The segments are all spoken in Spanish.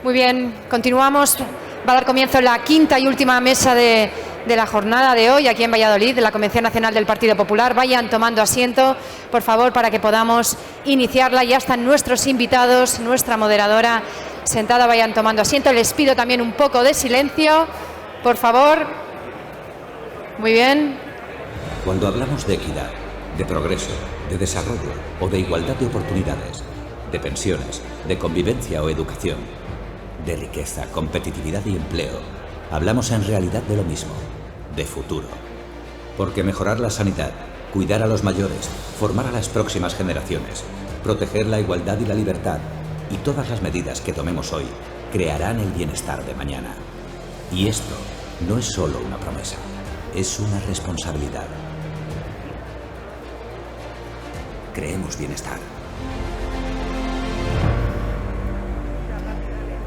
Muy bien, continuamos. Va a dar comienzo la quinta y última mesa de la jornada de hoy aquí en Valladolid, de la Convención Nacional del Partido Popular. Vayan tomando asiento, por favor, para que podamos iniciarla. Ya están nuestros invitados, nuestra moderadora sentada. Vayan tomando asiento. Les pido también un poco de silencio, por favor. Muy bien. Cuando hablamos de equidad, de progreso, de desarrollo o de igualdad de oportunidades, de pensiones, de convivencia o educación, de riqueza, competitividad y empleo, hablamos en realidad de lo mismo, de futuro. Porque mejorar la sanidad, cuidar a los mayores, formar a las próximas generaciones, proteger la igualdad y la libertad y todas las medidas que tomemos hoy crearán el bienestar de mañana. Y esto no es solo una promesa, es una responsabilidad. Creemos bienestar.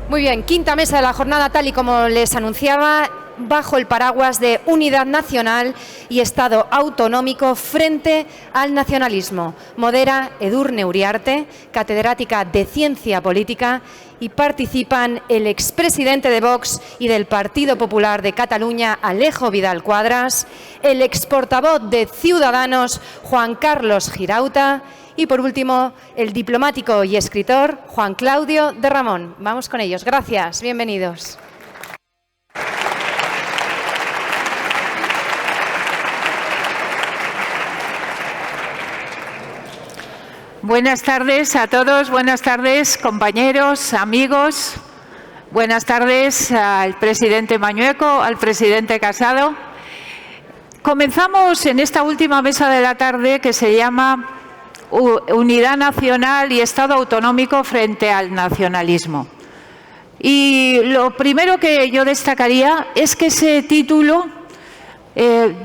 Muy bien, quinta mesa de la jornada, tal y como les anunciaba, bajo el paraguas de unidad nacional y Estado autonómico frente al nacionalismo. Modera Edurne Uriarte, catedrática de Ciencia Política, y participan el expresidente de Vox y del Partido Popular de Cataluña, Alejo Vidal Quadras, el exportavoz de Ciudadanos, Juan Carlos Girauta, y por último, el diplomático y escritor Juan Claudio de Ramón. Vamos con ellos. Gracias. Bienvenidos. Buenas tardes a todos, buenas tardes compañeros, amigos, buenas tardes al presidente Mañueco, al presidente Casado. Comenzamos en esta última mesa de la tarde que se llama Unidad Nacional y Estado Autonómico frente al nacionalismo. Y lo primero que yo destacaría es que ese título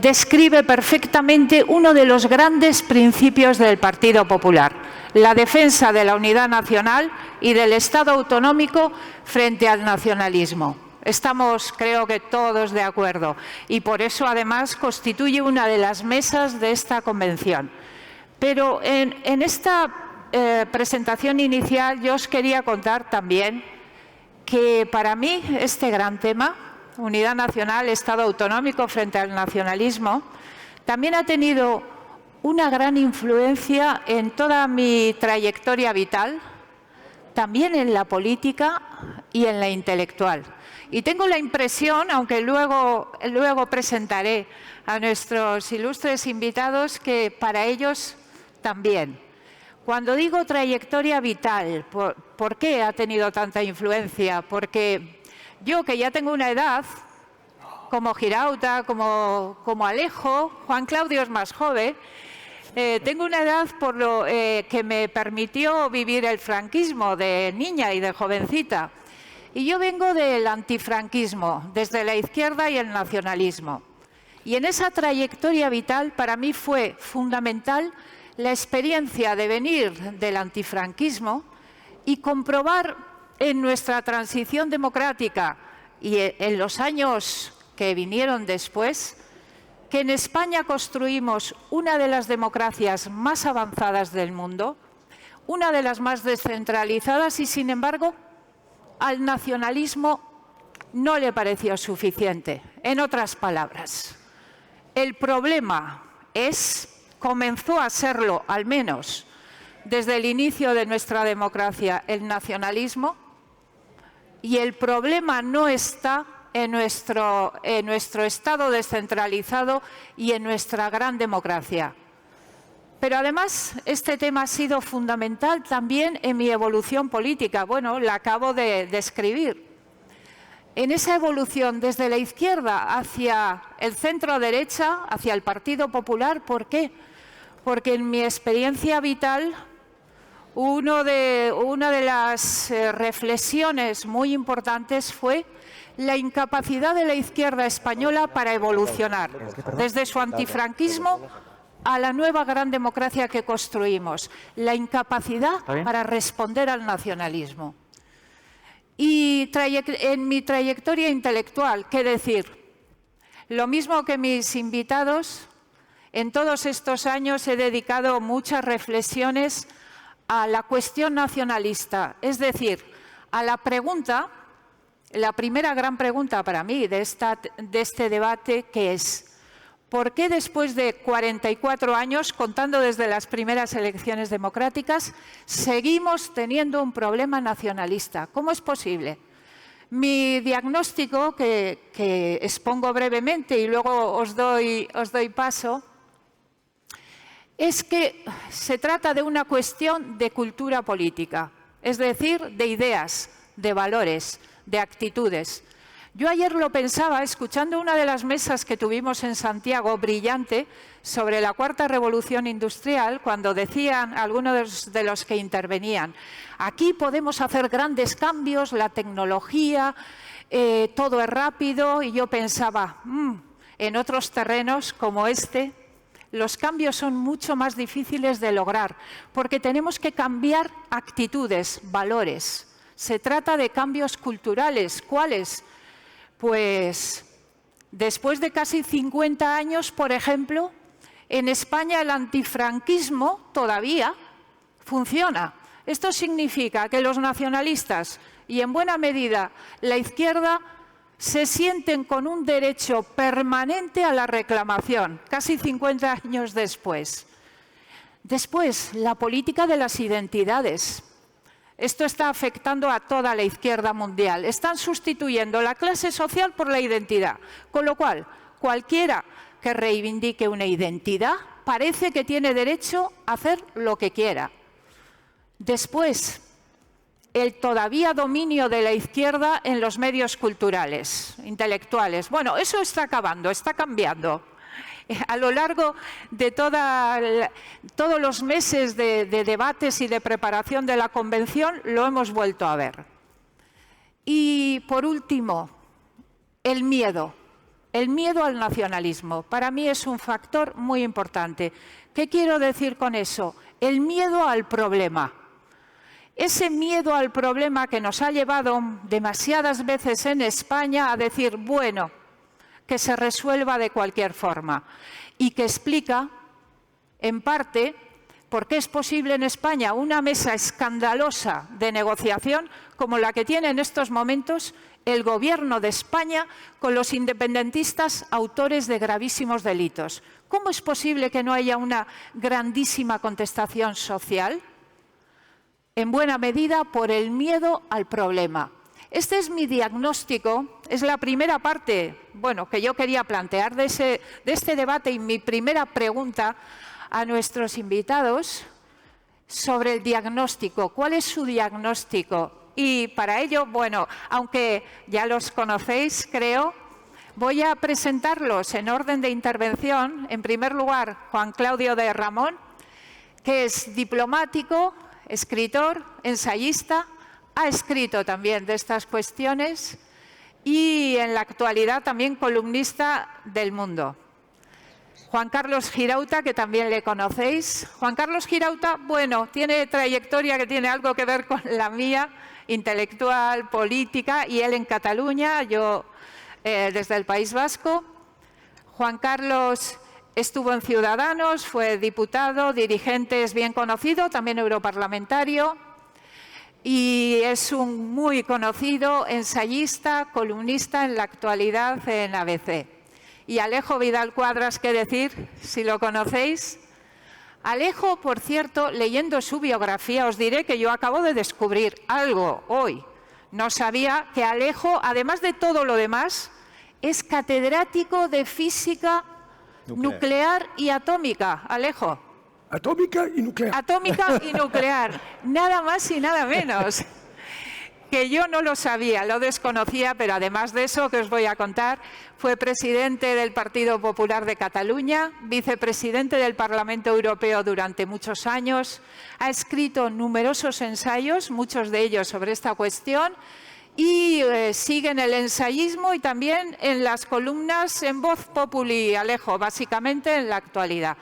describe perfectamente uno de los grandes principios del Partido Popular: la defensa de la unidad nacional y del Estado autonómico frente al nacionalismo. Estamos, creo que todos, de acuerdo, y por eso además constituye una de las mesas de esta convención. Pero en esta presentación inicial yo os quería contar también que para mí este gran tema, unidad nacional, Estado autonómico frente al nacionalismo, también ha tenido una gran influencia en toda mi trayectoria vital, también en la política y en la intelectual. Y tengo la impresión, aunque luego presentaré a nuestros ilustres invitados, que para ellos también. Cuando digo trayectoria vital, ¿por qué ha tenido tanta influencia? Porque yo, que ya tengo una edad, como Girauta, como Alejo, Juan Claudio es más joven, tengo una edad por lo que me permitió vivir el franquismo de niña y de jovencita. Y yo vengo del antifranquismo, desde la izquierda y el nacionalismo. Y en esa trayectoria vital para mí fue fundamental la experiencia de venir del antifranquismo y comprobar en nuestra transición democrática y en los años que vinieron después, que en España construimos una de las democracias más avanzadas del mundo, una de las más descentralizadas y, sin embargo, al nacionalismo no le pareció suficiente. En otras palabras, el problema comenzó a serlo, al menos desde el inicio de nuestra democracia, el nacionalismo, y el problema no está en nuestro Estado descentralizado y en nuestra gran democracia. Pero además este tema ha sido fundamental también en mi evolución política. Bueno, la acabo de describir. En esa evolución desde la izquierda hacia el centro-derecha, hacia el Partido Popular, ¿por qué? Porque en mi experiencia vital, una de las reflexiones muy importantes fue la incapacidad de la izquierda española para evolucionar desde su antifranquismo a la nueva gran democracia que construimos, la incapacidad para responder al nacionalismo. Y en mi trayectoria intelectual, ¿qué decir? Lo mismo que mis invitados, en todos estos años he dedicado muchas reflexiones a la cuestión nacionalista, es decir, a la pregunta la primera gran pregunta para mí de este debate, que es: ¿por qué después de 44 años, contando desde las primeras elecciones democráticas, seguimos teniendo un problema nacionalista? ¿Cómo es posible? Mi diagnóstico, que expongo brevemente y luego os doy paso, es que se trata de una cuestión de cultura política, es decir, de ideas, de valores, de actitudes. Yo ayer lo pensaba escuchando una de las mesas que tuvimos en Santiago, brillante, sobre la cuarta revolución industrial, cuando decían algunos de los que intervenían: aquí podemos hacer grandes cambios, la tecnología, todo es rápido. Y yo pensaba, en otros terrenos como este, los cambios son mucho más difíciles de lograr, porque tenemos que cambiar actitudes, valores. Se trata de cambios culturales. ¿Cuáles? Pues después de casi 50 años, por ejemplo, en España el antifranquismo todavía funciona. Esto significa que los nacionalistas y en buena medida la izquierda se sienten con un derecho permanente a la reclamación, casi 50 años después. Después, la política de las identidades. Esto está afectando a toda la izquierda mundial. Están sustituyendo la clase social por la identidad, con lo cual cualquiera que reivindique una identidad parece que tiene derecho a hacer lo que quiera. Después, el todavía dominio de la izquierda en los medios culturales, intelectuales. Bueno, eso está acabando, está cambiando. A lo largo de todos los meses de debates y de preparación de la convención lo hemos vuelto a ver. Y por último, el miedo al nacionalismo. Para mí es un factor muy importante. ¿Qué quiero decir con eso? El miedo al problema. Ese miedo al problema que nos ha llevado demasiadas veces en España a decir, bueno, que se resuelva de cualquier forma, y que explica, en parte, por qué es posible en España una mesa escandalosa de negociación como la que tiene en estos momentos el Gobierno de España con los independentistas autores de gravísimos delitos. ¿Cómo es posible que no haya una grandísima contestación social? En buena medida por el miedo al problema. Este es mi diagnóstico, es la primera parte, bueno, que yo quería plantear de este debate, y mi primera pregunta a nuestros invitados sobre el diagnóstico. ¿Cuál es su diagnóstico? Y para ello, bueno, aunque ya los conocéis, creo, voy a presentarlos en orden de intervención. En primer lugar, Juan Claudio de Ramón, que es diplomático, escritor, ensayista. Ha escrito también de estas cuestiones y en la actualidad también columnista del Mundo. Juan Carlos Girauta, que también le conocéis. Juan Carlos Girauta, bueno, tiene trayectoria que tiene algo que ver con la mía, intelectual, política, y él en Cataluña, yo desde el País Vasco. Juan Carlos estuvo en Ciudadanos, fue diputado, dirigente, es bien conocido, también europarlamentario. Y es un muy conocido ensayista, columnista en la actualidad en ABC. Y Alejo Vidal Cuadras, ¿qué decir? Si lo conocéis. Alejo, por cierto, leyendo su biografía, os diré que yo acabo de descubrir algo hoy. No sabía que Alejo, además de todo lo demás, es catedrático de física nuclear y atómica. Alejo. Atómica y nuclear. Atómica y nuclear, nada más y nada menos. Que yo no lo sabía, lo desconocía, pero además de eso que os voy a contar, fue presidente del Partido Popular de Cataluña, vicepresidente del Parlamento Europeo durante muchos años, ha escrito numerosos ensayos, muchos de ellos sobre esta cuestión, y sigue en el ensayismo y también en las columnas en Voz Populi, Alejo, básicamente en la actualidad.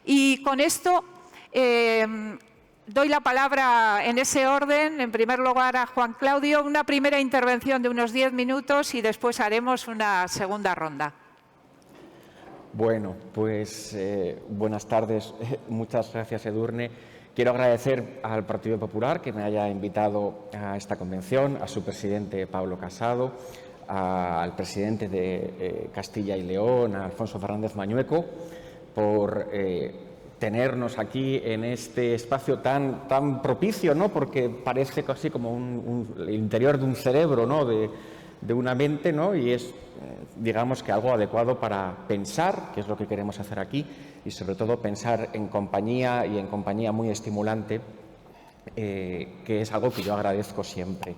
Y con esto doy la palabra en ese orden, en primer lugar a Juan Claudio, una primera intervención de unos 10 minutos y después haremos una segunda ronda. Bueno, pues buenas tardes, muchas gracias Edurne. Quiero agradecer al Partido Popular que me haya invitado a esta convención, a su presidente Pablo Casado, al presidente de Castilla y León, a Alfonso Fernández Mañueco, por tenernos aquí en este espacio tan propicio, ¿no? Porque parece casi como el interior de un cerebro, ¿no? de una mente, ¿no? Y es, digamos que algo adecuado para pensar, que es lo que queremos hacer aquí, y sobre todo pensar en compañía y en compañía muy estimulante, que es algo que yo agradezco siempre.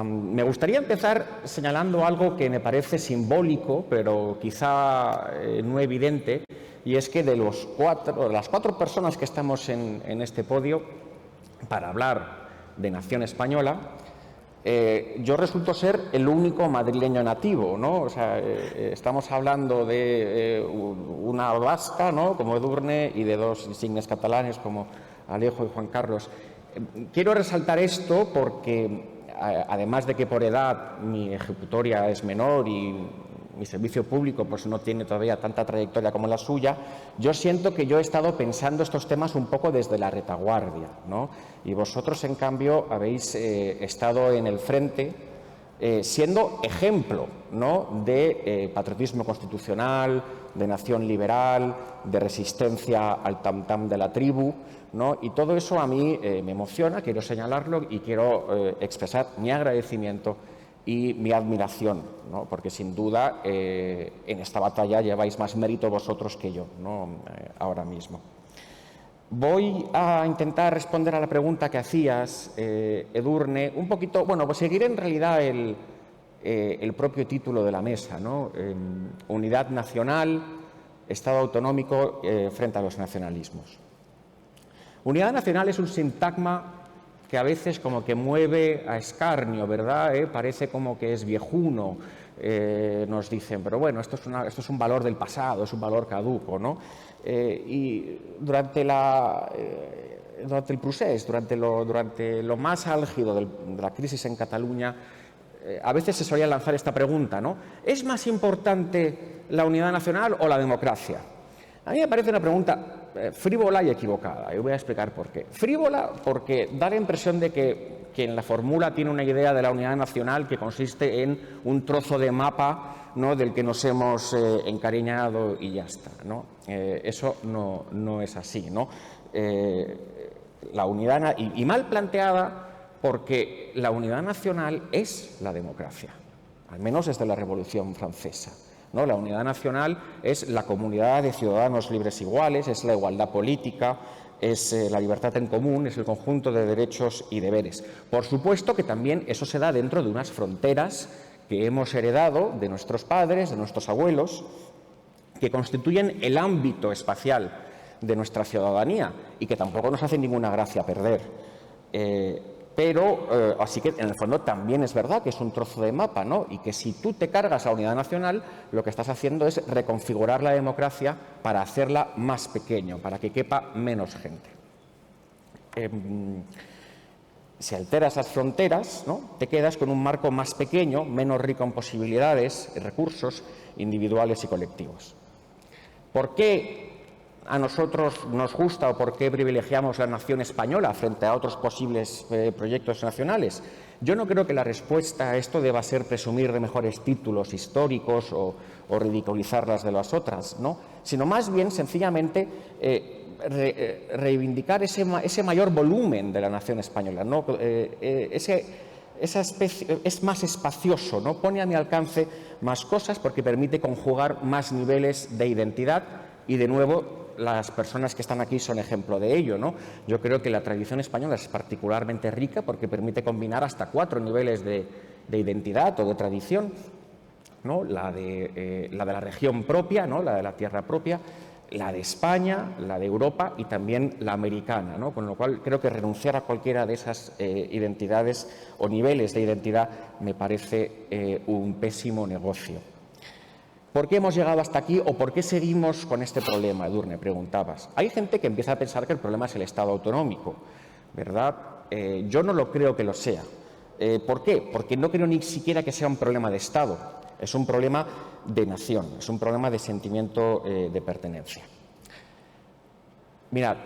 Me gustaría empezar señalando algo que me parece simbólico, pero quizá no evidente, y es que de las cuatro personas que estamos en este podio para hablar de nación española, yo resulto ser el único madrileño nativo, ¿no? O sea, estamos hablando de una vasca, ¿no?, como Edurne, y de dos insignes catalanes como Alejo y Juan Carlos. Quiero resaltar esto porque, además de que por edad mi ejecutoria es menor y mi servicio público pues no tiene todavía tanta trayectoria como la suya, yo siento que yo he estado pensando estos temas un poco desde la retaguardia, ¿no? Y vosotros, en cambio, habéis estado en el frente siendo ejemplo, ¿no?, de patriotismo constitucional, de nación liberal, de resistencia al tam-tam de la tribu, ¿no? Y todo eso a mí me emociona, quiero señalarlo y quiero expresar mi agradecimiento y mi admiración, ¿no? Porque sin duda en esta batalla lleváis más mérito vosotros que yo, ¿no?, ahora mismo. Voy a intentar responder a la pregunta que hacías, Edurne, un poquito, bueno, pues seguiré en realidad el propio título de la mesa, ¿no? Unidad nacional, Estado autonómico frente a los nacionalismos. Unidad nacional es un sintagma que a veces como que mueve a escarnio, ¿verdad? Parece como que es viejuno, nos dicen, pero bueno, esto es un valor del pasado, es un valor caduco, ¿no? Y durante el procés, durante lo más álgido de la crisis en Cataluña, a veces se solía lanzar esta pregunta, ¿no? ¿Es más importante la unidad nacional o la democracia? A mí me parece una pregunta frívola y equivocada, y voy a explicar por qué. Frívola porque da la impresión de que quien la formula tiene una idea de la unidad nacional que consiste en un trozo de mapa, ¿no?, del que nos hemos encariñado y ya está, ¿no? Eso no es así, ¿no? La unidad, y mal planteada, porque la unidad nacional es la democracia, al menos desde la Revolución Francesa, ¿no? La unidad nacional es la comunidad de ciudadanos libres iguales, es la igualdad política, es la libertad en común, es el conjunto de derechos y deberes. Por supuesto que también eso se da dentro de unas fronteras que hemos heredado de nuestros padres, de nuestros abuelos, que constituyen el ámbito espacial de nuestra ciudadanía y que tampoco nos hace ninguna gracia perder. Así que en el fondo también es verdad que es un trozo de mapa, ¿no? Y que si tú te cargas la unidad nacional, lo que estás haciendo es reconfigurar la democracia para hacerla más pequeña, para que quepa menos gente. Si alteras las fronteras, ¿no?, te quedas con un marco más pequeño, menos rico en posibilidades y recursos individuales y colectivos. ¿Por qué a nosotros nos gusta o por qué privilegiamos la nación española frente a otros posibles proyectos nacionales? Yo no creo que la respuesta a esto deba ser presumir de mejores títulos históricos o ridiculizar las de las otras, ¿no?, sino más bien sencillamente reivindicar ese mayor volumen de la nación española, ¿no? Esa especie es más espacioso, ¿no? Pone a mi alcance más cosas porque permite conjugar más niveles de identidad y, de nuevo, las personas que están aquí son ejemplo de ello, ¿no? Yo creo que la tradición española es particularmente rica porque permite combinar hasta 4 niveles de identidad o de tradición, ¿no? La de la región propia, ¿no?, la de la tierra propia, la de España, la de Europa y también la americana, ¿no? Con lo cual creo que renunciar a cualquiera de esas identidades o niveles de identidad me parece un pésimo negocio. ¿Por qué hemos llegado hasta aquí o por qué seguimos con este problema, Edurne? Preguntabas. Hay gente que empieza a pensar que el problema es el Estado autonómico, ¿verdad? Yo no lo creo que lo sea. ¿Por qué? Porque no creo ni siquiera que sea un problema de Estado. Es un problema de nación, es un problema de sentimiento de pertenencia. Mirad,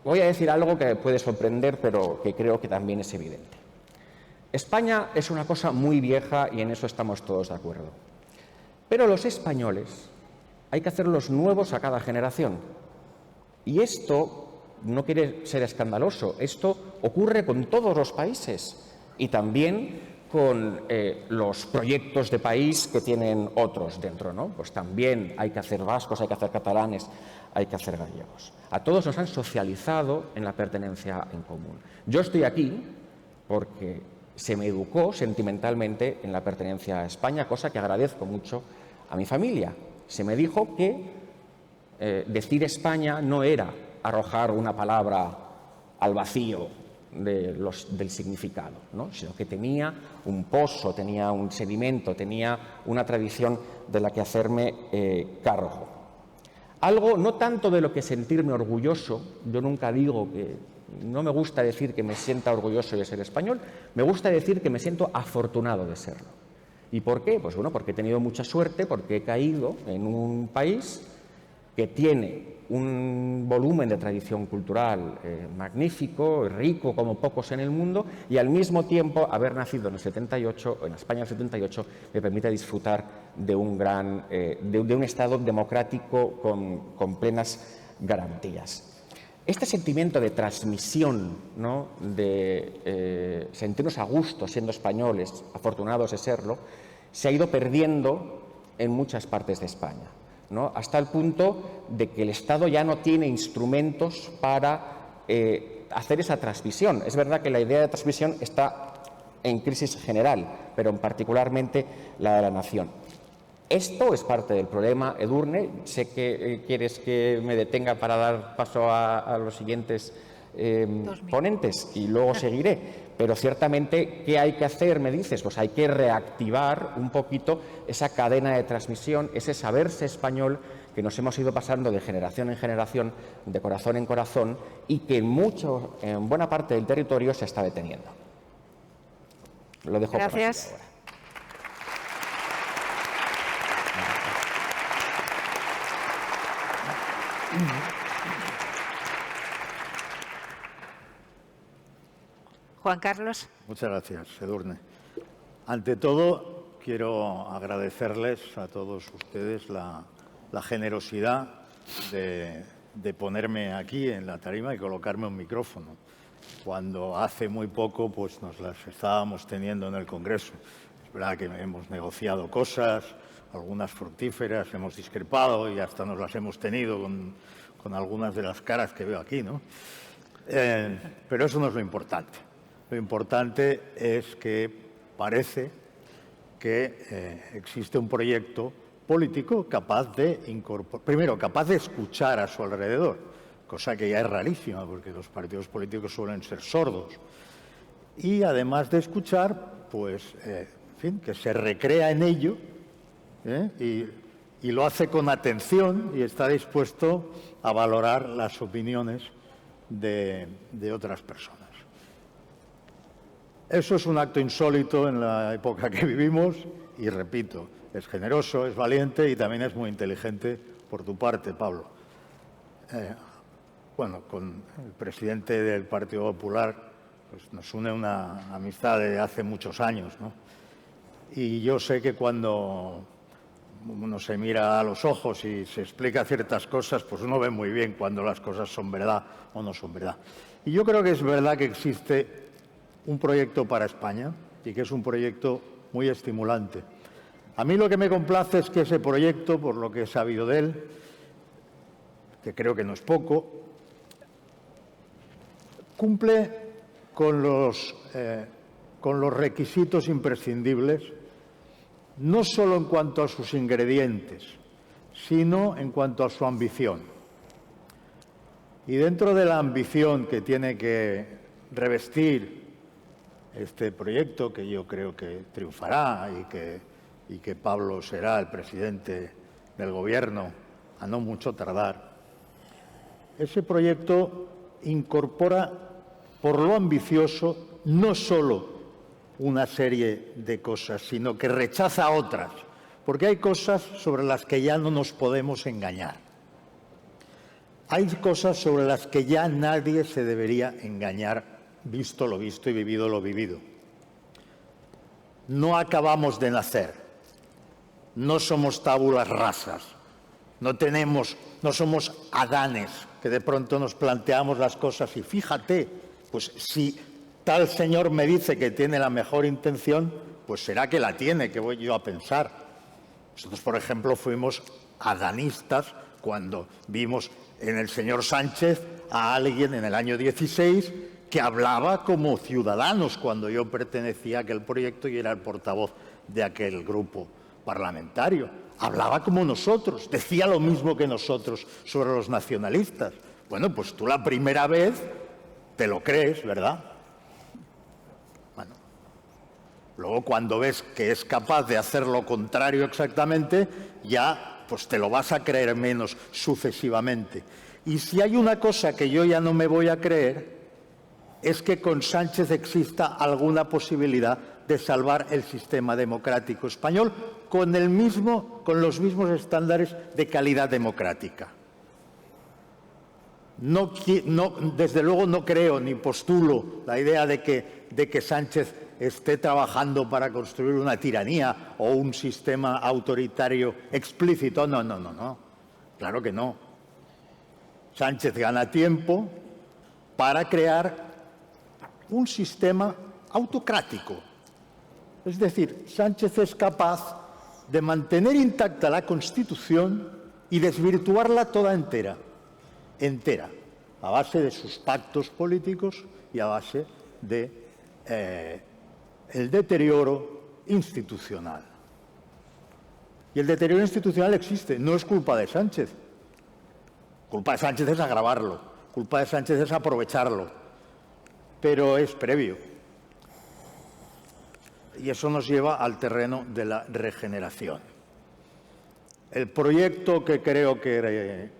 voy a decir algo que puede sorprender, pero que creo que también es evidente. España es una cosa muy vieja y en eso estamos todos de acuerdo. Pero los españoles hay que hacerlos nuevos a cada generación. Y esto no quiere ser escandaloso, esto ocurre con todos los países y también con los proyectos de país que tienen otros dentro, ¿no? Pues también hay que hacer vascos, hay que hacer catalanes, hay que hacer gallegos. A todos nos han socializado en la pertenencia en común. Yo estoy aquí porque se me educó sentimentalmente en la pertenencia a España, cosa que agradezco mucho a mi familia. Se me dijo que decir España no era arrojar una palabra al vacío del significado, ¿no? Sino que tenía un pozo, tenía un sedimento, tenía una tradición de la que hacerme cargo. Algo no tanto de lo que sentirme orgulloso, yo nunca digo que, no me gusta decir que me sienta orgulloso de ser español, me gusta decir que me siento afortunado de serlo. ¿Y por qué? Pues bueno, porque he tenido mucha suerte, porque he caído en un país que tiene un volumen de tradición cultural magnífico, rico como pocos en el mundo, y al mismo tiempo haber nacido en el 78, en España del 78, me permite disfrutar de un de un Estado democrático con plenas garantías. Este sentimiento de transmisión, ¿no?, de sentirnos a gusto siendo españoles, afortunados de serlo, se ha ido perdiendo en muchas partes de España, ¿no?, hasta el punto de que el Estado ya no tiene instrumentos para hacer esa transmisión. Es verdad que la idea de transmisión está en crisis general, pero particularmente la de la nación. Esto es parte del problema, Edurne. Sé que quieres que me detenga para dar paso a los siguientes ponentes y luego seguiré. Pero ciertamente, ¿qué hay que hacer? Me dices, pues hay que reactivar un poquito esa cadena de transmisión, ese saberse español que nos hemos ido pasando de generación en generación, de corazón en corazón, y que en buena parte del territorio se está deteniendo. Lo dejo por aquí ahora. Juan Carlos. Muchas gracias, Edurne. Ante todo, quiero agradecerles a todos ustedes la generosidad de ponerme aquí en la tarima y colocarme un micrófono, cuando hace muy poco pues nos las estábamos teniendo en el Congreso. Es verdad que hemos negociado cosas, algunas fructíferas, hemos discrepado y hasta nos las hemos tenido con algunas de las caras que veo aquí, ¿no? Pero eso no es lo importante. Lo importante es que parece que existe un proyecto político capaz de incorporar, primero, capaz de escuchar a su alrededor, cosa que ya es rarísima porque los partidos políticos suelen ser sordos, y además de escuchar, pues, en fin, que se recrea en ello, y lo hace con atención y está dispuesto a valorar las opiniones de otras personas. Eso es un acto insólito en la época que vivimos y, repito, es generoso, es valiente y también es muy inteligente por tu parte, Pablo. Bueno, con el presidente del Partido Popular pues nos une una amistad de hace muchos años, ¿no? Y yo sé que cuando uno se mira a los ojos y se explica ciertas cosas, pues uno ve muy bien cuando las cosas son verdad o no son verdad. Y yo creo que es verdad que existe un proyecto para España y que es un proyecto muy estimulante. A mí lo que me complace es que ese proyecto, por lo que he sabido de él, que creo que no es poco, cumple con los requisitos imprescindibles, no solo en cuanto a sus ingredientes, sino en cuanto a su ambición. Y dentro de la ambición que tiene que revestir este proyecto, que yo creo que triunfará y que Pablo será el presidente del Gobierno a no mucho tardar, ese proyecto incorpora, por lo ambicioso, no solo una serie de cosas, sino que rechaza otras, porque hay cosas sobre las que ya no nos podemos engañar. hay cosas sobre las que ya nadie se debería engañar, visto lo visto y vivido lo vivido. No acabamos de nacer, no somos tábulas rasas, no somos Adanes, que de pronto nos planteamos las cosas y fíjate, pues si tal señor me dice que tiene la mejor intención, pues será que la tiene, que voy yo a pensar. Nosotros, por ejemplo, fuimos adanistas cuando vimos en el señor Sánchez a alguien en el año 16 que hablaba como ciudadanos cuando yo pertenecía a aquel proyecto y era el portavoz de aquel grupo parlamentario. Hablaba como nosotros, decía lo mismo que nosotros sobre los nacionalistas. Bueno, pues tú la primera vez te lo crees, ¿verdad? Bueno, luego cuando ves que es capaz de hacer lo contrario exactamente, ya pues te lo vas a creer menos sucesivamente. Y si hay una cosa que yo ya no me voy a creer, es que con Sánchez exista alguna posibilidad de salvar el sistema democrático español con los mismos estándares de calidad democrática. Desde luego no creo ni postulo la idea de que Sánchez esté trabajando para construir una tiranía o un sistema autoritario explícito. No. Claro que no. Sánchez gana tiempo para crear un sistema autocrático. Es decir, Sánchez es capaz de mantener intacta la Constitución y desvirtuarla toda entera, a base de sus pactos políticos y a base de el deterioro institucional. Y el deterioro institucional existe, no es culpa de Sánchez. Culpa de Sánchez es agravarlo, culpa de Sánchez es aprovecharlo, pero es previo. Y eso nos lleva al terreno de la regeneración. El proyecto que creo que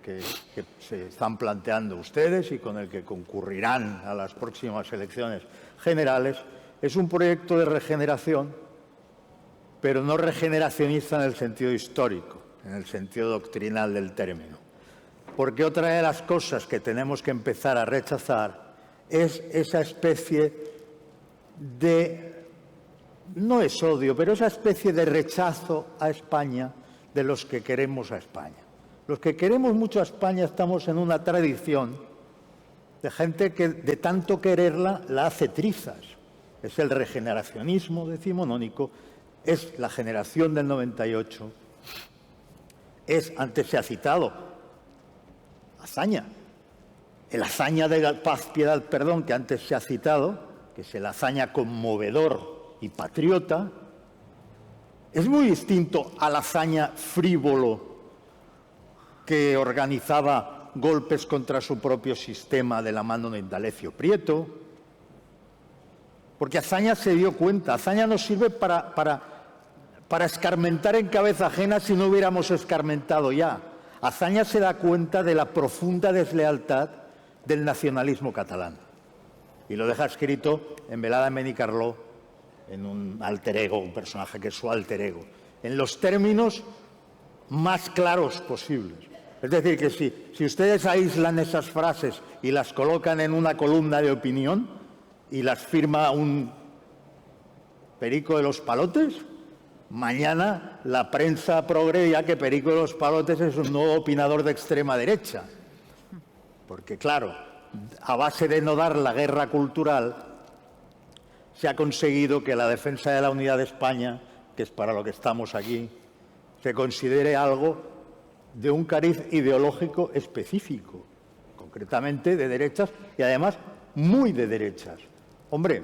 se están planteando ustedes y con el que concurrirán a las próximas elecciones generales es un proyecto de regeneración, pero no regeneracionista en el sentido histórico, en el sentido doctrinal del término. Porque otra de las cosas que tenemos que empezar a rechazar es esa especie de, no es odio, pero esa especie de rechazo a España de los que queremos a España. Los que queremos mucho a España estamos en una tradición de gente que de tanto quererla la hace trizas. Es el regeneracionismo decimonónico, es la generación del 98, antes se ha citado, Azaña. El Azaña de la paz, piedad, perdón, que antes se ha citado, que es el Azaña conmovedor y patriota, es muy distinto al Azaña frívolo que organizaba golpes contra su propio sistema de la mano de Indalecio Prieto, porque Azaña se dio cuenta, Azaña nos sirve para escarmentar en cabeza ajena si no hubiéramos escarmentado ya. Azaña se da cuenta de la profunda deslealtad del nacionalismo catalán y lo deja escrito en Velada en Benicarló, en un alter ego, un personaje que es su alter ego, en los términos más claros posibles. Es decir, que si ustedes aíslan esas frases y las colocan en una columna de opinión y las firma un Perico de los Palotes, mañana la prensa progre dirá que Perico de los Palotes es un nuevo opinador de extrema derecha. Porque, claro, a base de no dar la guerra cultural, se ha conseguido que la defensa de la unidad de España, que es para lo que estamos aquí, se considere algo de un cariz ideológico específico, concretamente de derechas y además muy de derechas. Hombre,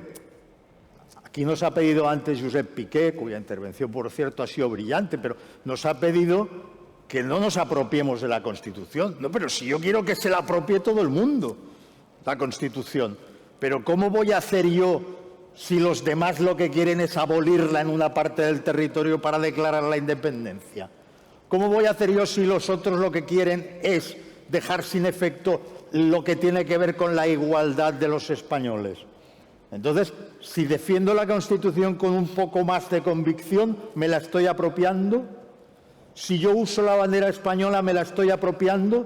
aquí nos ha pedido antes Josep Piqué, cuya intervención, por cierto, ha sido brillante, pero nos ha pedido que no nos apropiemos de la Constitución. No, pero si yo quiero que se la apropie todo el mundo, la Constitución. Pero ¿cómo voy a hacer yo si los demás lo que quieren es abolirla en una parte del territorio para declarar la independencia? ¿Cómo voy a hacer yo si los otros lo que quieren es dejar sin efecto lo que tiene que ver con la igualdad de los españoles? Entonces, si defiendo la Constitución con un poco más de convicción, ¿me la estoy apropiando? Si yo uso la bandera española, ¿me la estoy apropiando?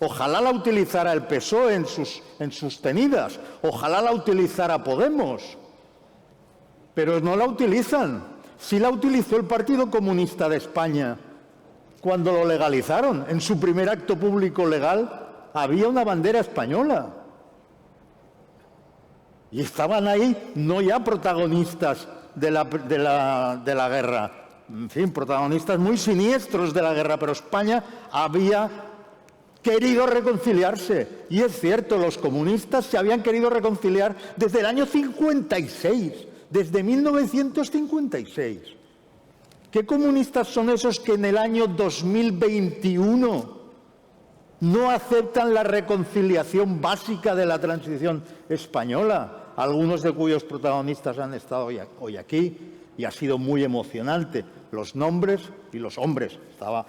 Ojalá la utilizara el PSOE en sus tenidas. Ojalá la utilizara Podemos. Pero no la utilizan. Sí la utilizó el Partido Comunista de España cuando lo legalizaron. En su primer acto público legal había una bandera española. Y estaban ahí no ya protagonistas de la guerra, en fin, protagonistas muy siniestros de la guerra, pero España había querido reconciliarse. Y es cierto, los comunistas se habían querido reconciliar desde el año 56, desde 1956. ¿Qué comunistas son esos que en el año 2021 no aceptan la reconciliación básica de la transición española? Algunos de cuyos protagonistas han estado hoy aquí y ha sido muy emocionante. Los nombres y los hombres. Estaba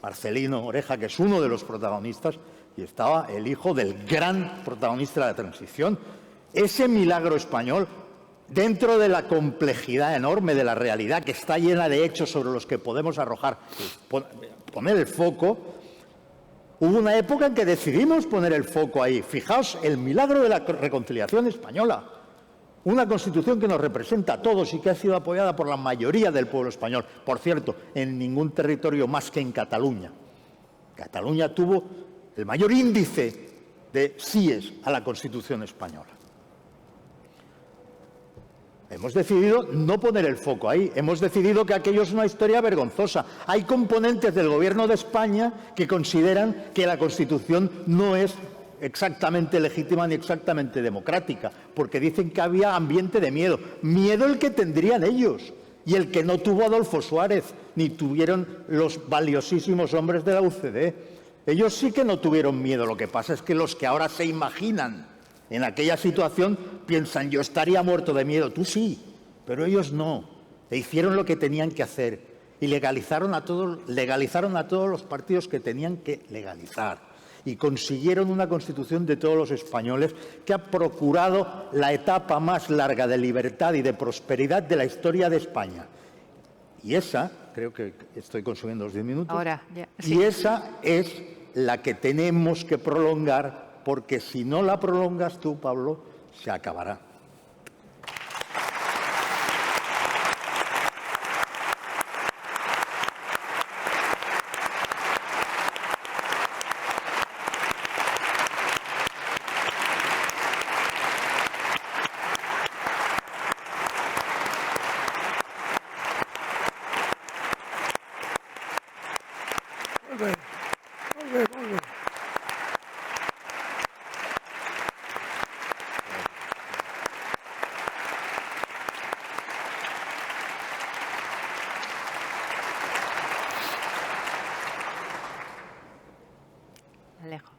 Marcelino Oreja, que es uno de los protagonistas, y estaba el hijo del gran protagonista de la transición. Ese milagro español, dentro de la complejidad enorme de la realidad que está llena de hechos sobre los que podemos arrojar, poner el foco. Hubo una época en que decidimos poner el foco ahí. Fijaos, el milagro de la reconciliación española. Una Constitución que nos representa a todos y que ha sido apoyada por la mayoría del pueblo español. Por cierto, en ningún territorio más que en Cataluña. Cataluña tuvo el mayor índice de síes a la Constitución española. Hemos decidido no poner el foco ahí. Hemos decidido que aquello es una historia vergonzosa. Hay componentes del Gobierno de España que consideran que la Constitución no es exactamente legítima ni exactamente democrática, porque dicen que había ambiente de miedo. Miedo el que tendrían ellos y el que no tuvo Adolfo Suárez, ni tuvieron los valiosísimos hombres de la UCD. Ellos sí que no tuvieron miedo. Lo que pasa es que los que ahora se imaginan en aquella situación piensan, yo estaría muerto de miedo. Tú sí, pero ellos no. E hicieron lo que tenían que hacer y legalizaron a todos los partidos que tenían que legalizar. Y consiguieron una Constitución de todos los españoles que ha procurado la etapa más larga de libertad y de prosperidad de la historia de España. Y esa, creo que estoy consumiendo los 10 minutos, ahora, ya, sí. Y esa es la que tenemos que prolongar, porque si no la prolongas tú, Pablo, se acabará. Alejo.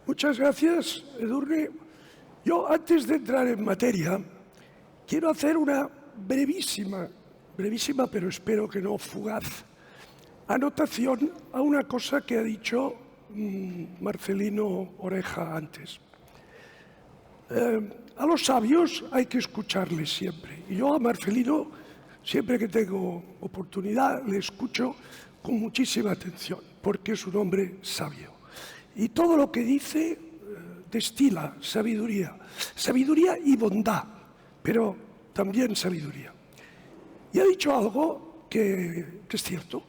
Muchas gracias, Edurne. Yo, antes de entrar en materia, quiero hacer una brevísima, pero espero que no fugaz, anotación a una cosa que ha dicho Marcelino Oreja antes. A los sabios hay que escucharles siempre. Y yo a Marcelino, siempre que tengo oportunidad, le escucho con muchísima atención, porque es un hombre sabio. Y todo lo que dice destila sabiduría. Sabiduría y bondad, pero también sabiduría. Y ha dicho algo que es cierto,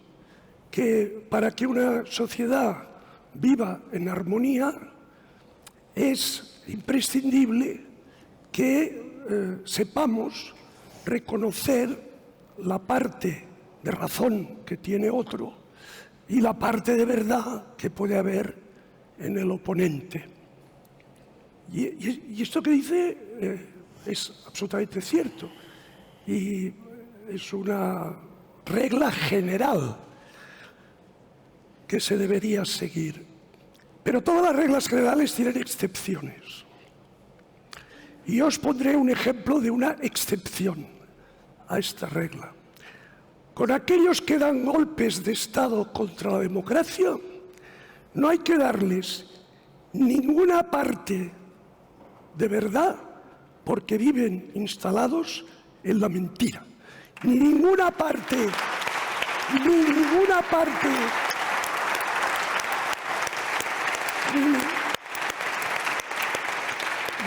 que para que una sociedad viva en armonía es imprescindible que sepamos reconocer la parte de razón que tiene otro y la parte de verdad que puede haber en el oponente. Y esto que dice es absolutamente cierto y es una regla general que se debería seguir. Pero todas las reglas generales tienen excepciones. Y yo os pondré un ejemplo de una excepción a esta regla. Con aquellos que dan golpes de Estado contra la democracia, no hay que darles ninguna parte de verdad porque viven instalados en la mentira. Ninguna parte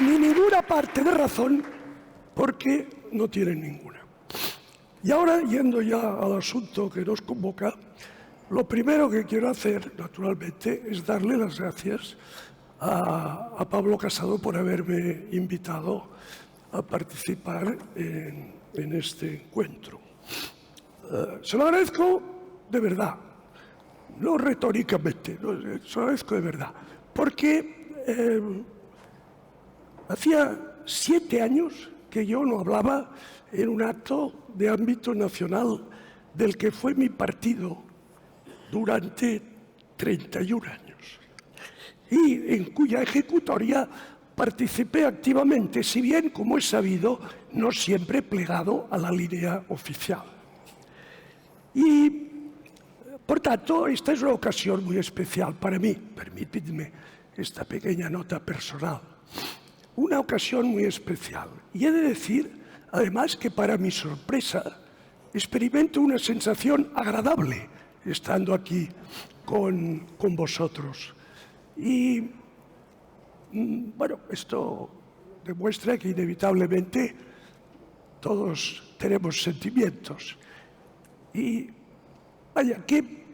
ni ninguna parte de razón, porque no tienen ninguna. Y ahora, yendo ya al asunto que nos convoca, lo primero que quiero hacer, naturalmente, es darle las gracias a Pablo Casado por haberme invitado a participar en este encuentro. Se lo agradezco de verdad, no retóricamente, no, se lo agradezco de verdad, porque hacía 7 años que yo no hablaba en un acto de ámbito nacional del que fue mi partido durante 31 años y en cuya ejecutoria participé activamente, si bien, como es sabido, no siempre plegado a la línea oficial. Y, por tanto, esta es una ocasión muy especial para mí. Permítidme esta pequeña nota personal. Una ocasión muy especial. Y he de decir, además, que para mi sorpresa experimento una sensación agradable estando aquí con vosotros. Y, bueno, esto demuestra que inevitablemente todos tenemos sentimientos. Y, vaya, que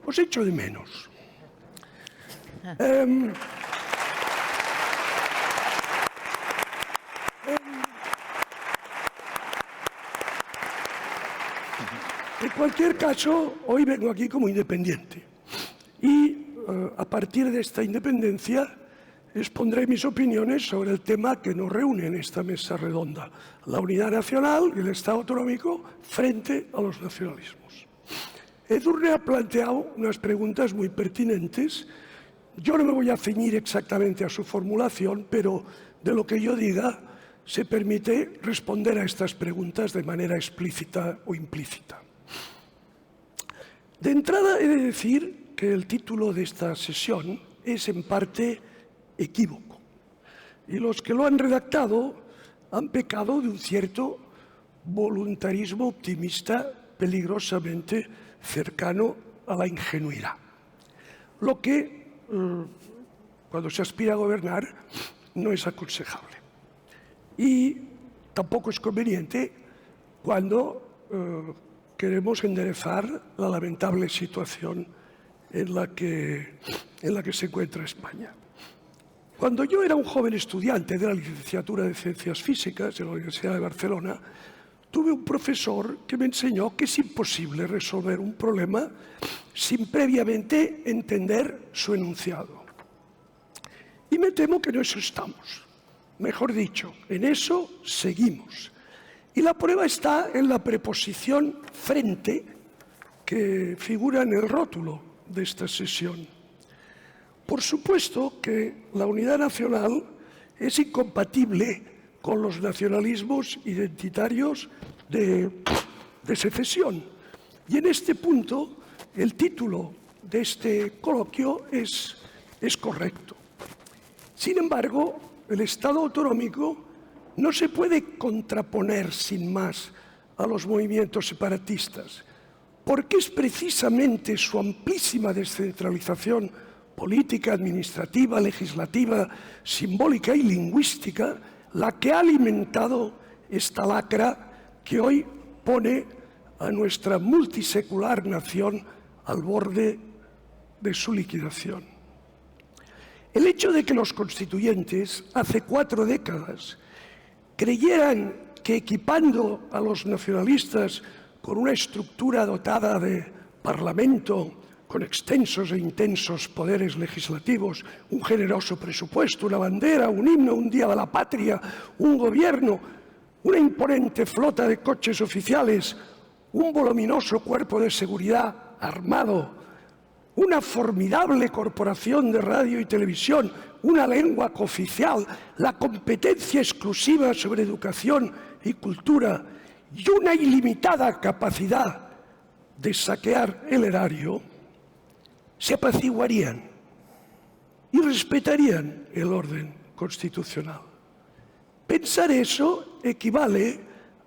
os echo de menos. En cualquier caso, hoy vengo aquí como independiente y a partir de esta independencia expondré mis opiniones sobre el tema que nos reúne en esta mesa redonda, la unidad nacional y el Estado autonómico frente a los nacionalismos. Edurne ha planteado unas preguntas muy pertinentes. Yo no me voy a ceñir exactamente a su formulación, pero de lo que yo diga se permite responder a estas preguntas de manera explícita o implícita. De entrada he de decir que el título de esta sesión es en parte equívoco y los que lo han redactado han pecado de un cierto voluntarismo optimista peligrosamente cercano a la ingenuidad. Lo que, cuando se aspira a gobernar, no es aconsejable. Y tampoco es conveniente cuando queremos enderezar la lamentable situación en la que se encuentra España. Cuando yo era un joven estudiante de la licenciatura de Ciencias Físicas en la Universidad de Barcelona, tuve un profesor que me enseñó que es imposible resolver un problema sin previamente entender su enunciado. Y me temo que en eso estamos. Mejor dicho, en eso seguimos. Y la prueba está en la preposición frente que figura en el rótulo de esta sesión. Por supuesto que la unidad nacional es incompatible con los nacionalismos identitarios de secesión. Y en este punto, el título de este coloquio es correcto. Sin embargo, el Estado autonómico no se puede contraponer sin más a los movimientos separatistas, porque es precisamente su amplísima descentralización política, administrativa, legislativa, simbólica y lingüística la que ha alimentado esta lacra que hoy pone a nuestra multisecular nación al borde de su liquidación. El hecho de que los constituyentes hace 4 décadas creyeran que equipando a los nacionalistas con una estructura dotada de parlamento, con extensos e intensos poderes legislativos, un generoso presupuesto, una bandera, un himno, un día de la patria, un gobierno, una imponente flota de coches oficiales, un voluminoso cuerpo de seguridad armado, una formidable corporación de radio y televisión, una lengua cooficial, la competencia exclusiva sobre educación y cultura y una ilimitada capacidad de saquear el erario, se apaciguarían y respetarían el orden constitucional. Pensar eso equivale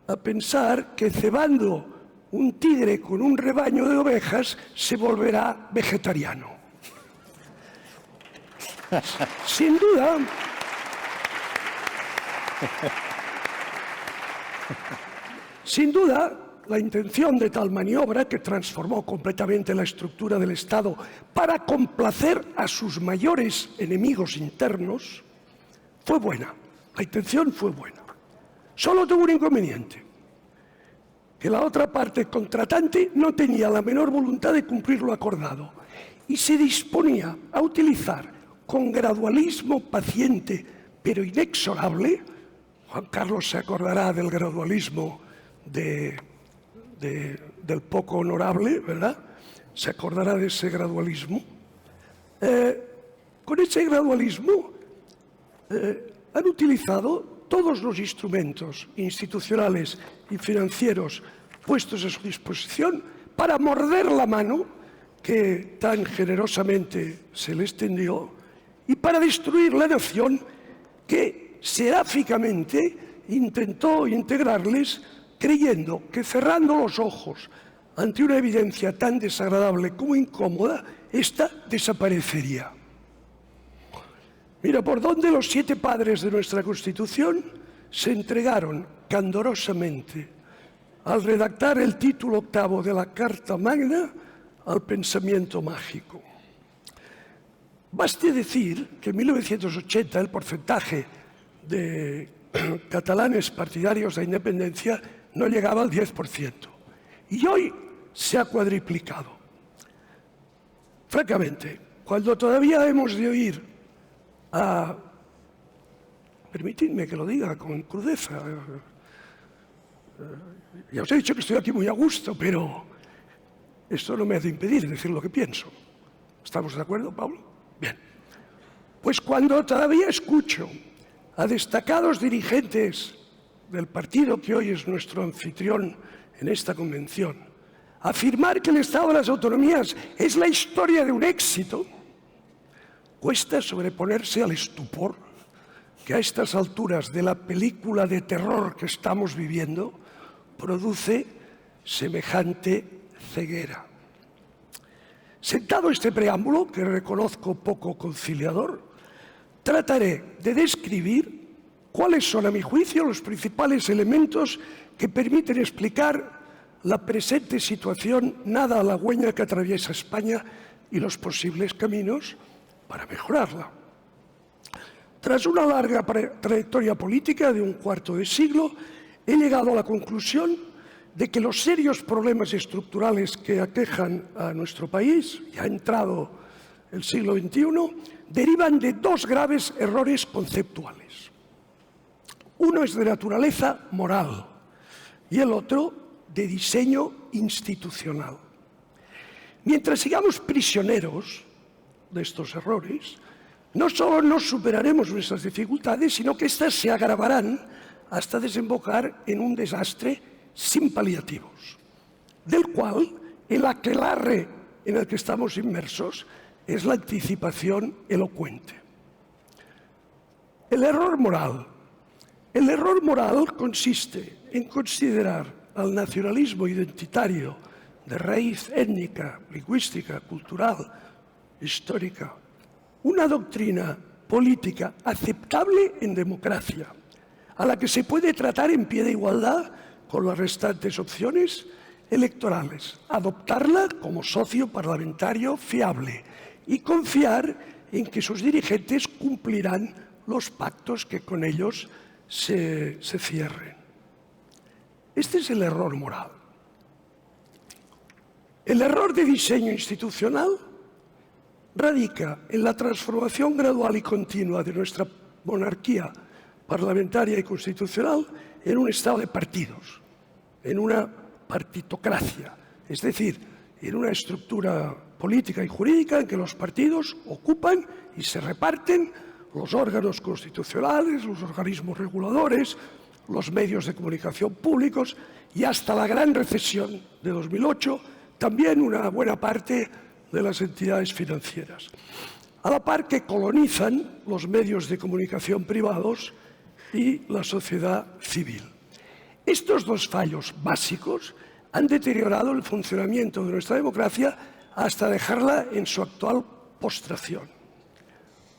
a pensar que cebando un tigre con un rebaño de ovejas se volverá vegetariano. Sin duda, la intención de tal maniobra, que transformó completamente la estructura del Estado para complacer a sus mayores enemigos internos, fue buena. La intención fue buena. Solo tuvo un inconveniente, que la otra parte contratante no tenía la menor voluntad de cumplir lo acordado y se disponía a utilizar con gradualismo paciente pero inexorable. Juan Carlos se acordará del gradualismo del poco honorable, ¿verdad? Se acordará de ese gradualismo. Con ese gradualismo han utilizado todos los instrumentos institucionales y financieros puestos a su disposición para morder la mano que tan generosamente se les tendió y para destruir la nación que seráficamente intentó integrarles, creyendo que cerrando los ojos ante una evidencia tan desagradable como incómoda, ésta desaparecería. Mira por dónde los 7 padres de nuestra Constitución se entregaron candorosamente al redactar el título 8º de la Carta Magna al pensamiento mágico. Baste decir que en 1980 el porcentaje de catalanes partidarios de la independencia no llegaba al 10%. Y hoy se ha cuadriplicado. Francamente, cuando todavía hemos de oír permitidme que lo diga con crudeza, ya os he dicho que estoy aquí muy a gusto, pero esto no me ha de impedir decir lo que pienso. ¿Estamos de acuerdo, Pablo? Bien. Pues cuando todavía escucho a destacados dirigentes del partido que hoy es nuestro anfitrión en esta convención afirmar que el Estado de las Autonomías es la historia de un éxito, cuesta sobreponerse al estupor que a estas alturas de la película de terror que estamos viviendo produce semejante ceguera. Sentado este preámbulo, que reconozco poco conciliador, trataré de describir cuáles son, a mi juicio, los principales elementos que permiten explicar la presente situación nada halagüeña que atraviesa España y los posibles caminos para mejorarla. Tras una larga trayectoria política de un cuarto de siglo, he llegado a la conclusión de que los serios problemas estructurales que aquejan a nuestro país, ya ha entrado el siglo XXI, derivan de 2 graves errores conceptuales. Uno es de naturaleza moral y el otro de diseño institucional. Mientras sigamos prisioneros de estos errores, no solo no superaremos nuestras dificultades, sino que éstas se agravarán hasta desembocar en un desastre sin paliativos, del cual el aquelarre en el que estamos inmersos es la anticipación elocuente. El error moral. El error moral consiste en considerar al nacionalismo identitario de raíz étnica, lingüística, cultural, histórica, una doctrina política aceptable en democracia, a la que se puede tratar en pie de igualdad con las restantes opciones electorales, adoptarla como socio parlamentario fiable y confiar en que sus dirigentes cumplirán los pactos que con ellos se cierren. Este es el error moral. El error de diseño institucional radica en la transformación gradual y continua de nuestra monarquía parlamentaria y constitucional en un estado de partidos, en una partitocracia, es decir, en una estructura política y jurídica en que los partidos ocupan y se reparten los órganos constitucionales, los organismos reguladores, los medios de comunicación públicos y hasta la gran recesión de 2008, también una buena parte de las entidades financieras, a la par que colonizan los medios de comunicación privados y la sociedad civil. Estos 2 fallos básicos han deteriorado el funcionamiento de nuestra democracia hasta dejarla en su actual postración.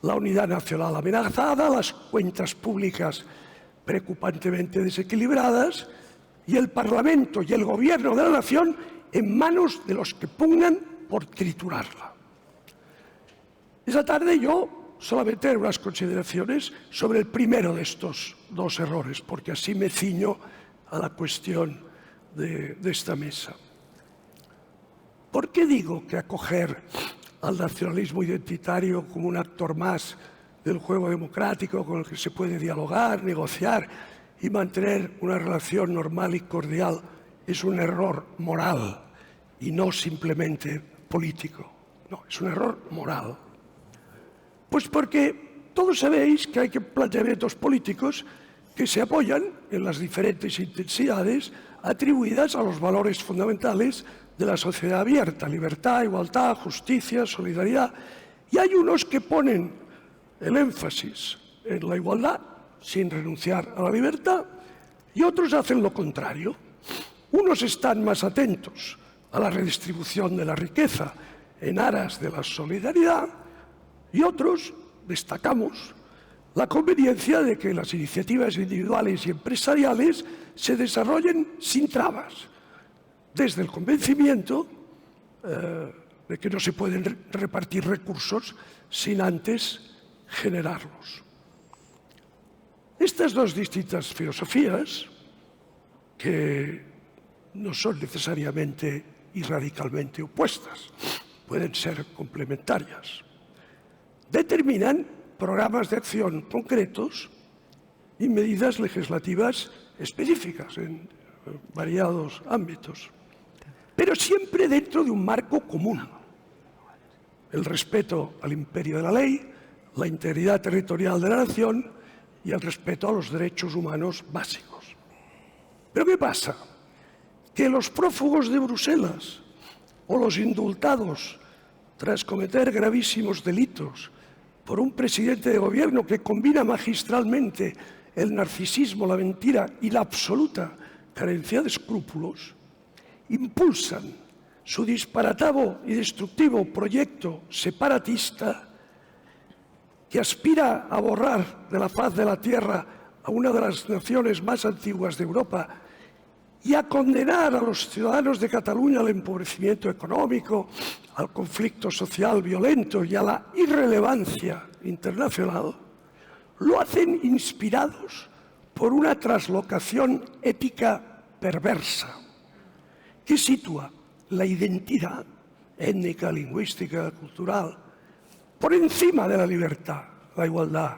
la unidad nacional amenazada, las cuentas públicas preocupantemente desequilibradas y el Parlamento y el Gobierno de la Nación en manos de los que pugnan por triturarla. Esta tarde yo solamente haré unas consideraciones sobre el primero de estos dos errores, porque así me ciño a la cuestión de esta mesa. ¿Por qué digo que acoger al nacionalismo identitario como un actor más del juego democrático con el que se puede dialogar, negociar y mantener una relación normal y cordial es un error moral y no simplemente político? No, es un error moral. Pues porque todos sabéis que hay planteamientos políticos que se apoyan en las diferentes intensidades atribuidas a los valores fundamentales de la sociedad abierta: libertad, igualdad, justicia, solidaridad. Y hay unos que ponen el énfasis en la igualdad sin renunciar a la libertad y otros hacen lo contrario. Unos están más atentos a la redistribución de la riqueza en aras de la solidaridad y otros destacamos la conveniencia de que las iniciativas individuales y empresariales se desarrollen sin trabas, desde el convencimiento de que no se pueden repartir recursos sin antes generarlos. Estas dos distintas filosofías, que no son necesariamente y radicalmente opuestas, pueden ser complementarias, determinan programas de acción concretos y medidas legislativas específicas en variados ámbitos, pero siempre dentro de un marco común: el respeto al imperio de la ley, la integridad territorial de la nación y el respeto a los derechos humanos básicos. ¿Pero qué pasa? Que los prófugos de Bruselas o los indultados tras cometer gravísimos delitos por un presidente de gobierno que combina magistralmente el narcisismo, la mentira y la absoluta carencia de escrúpulos, impulsan su disparatado y destructivo proyecto separatista que aspira a borrar de la faz de la tierra a una de las naciones más antiguas de Europa y a condenar a los ciudadanos de Cataluña al empobrecimiento económico, al conflicto social violento y a la irrelevancia internacional. Lo hacen inspirados por una traslocación ética perversa que sitúa la identidad étnica, lingüística, cultural por encima de la libertad, la igualdad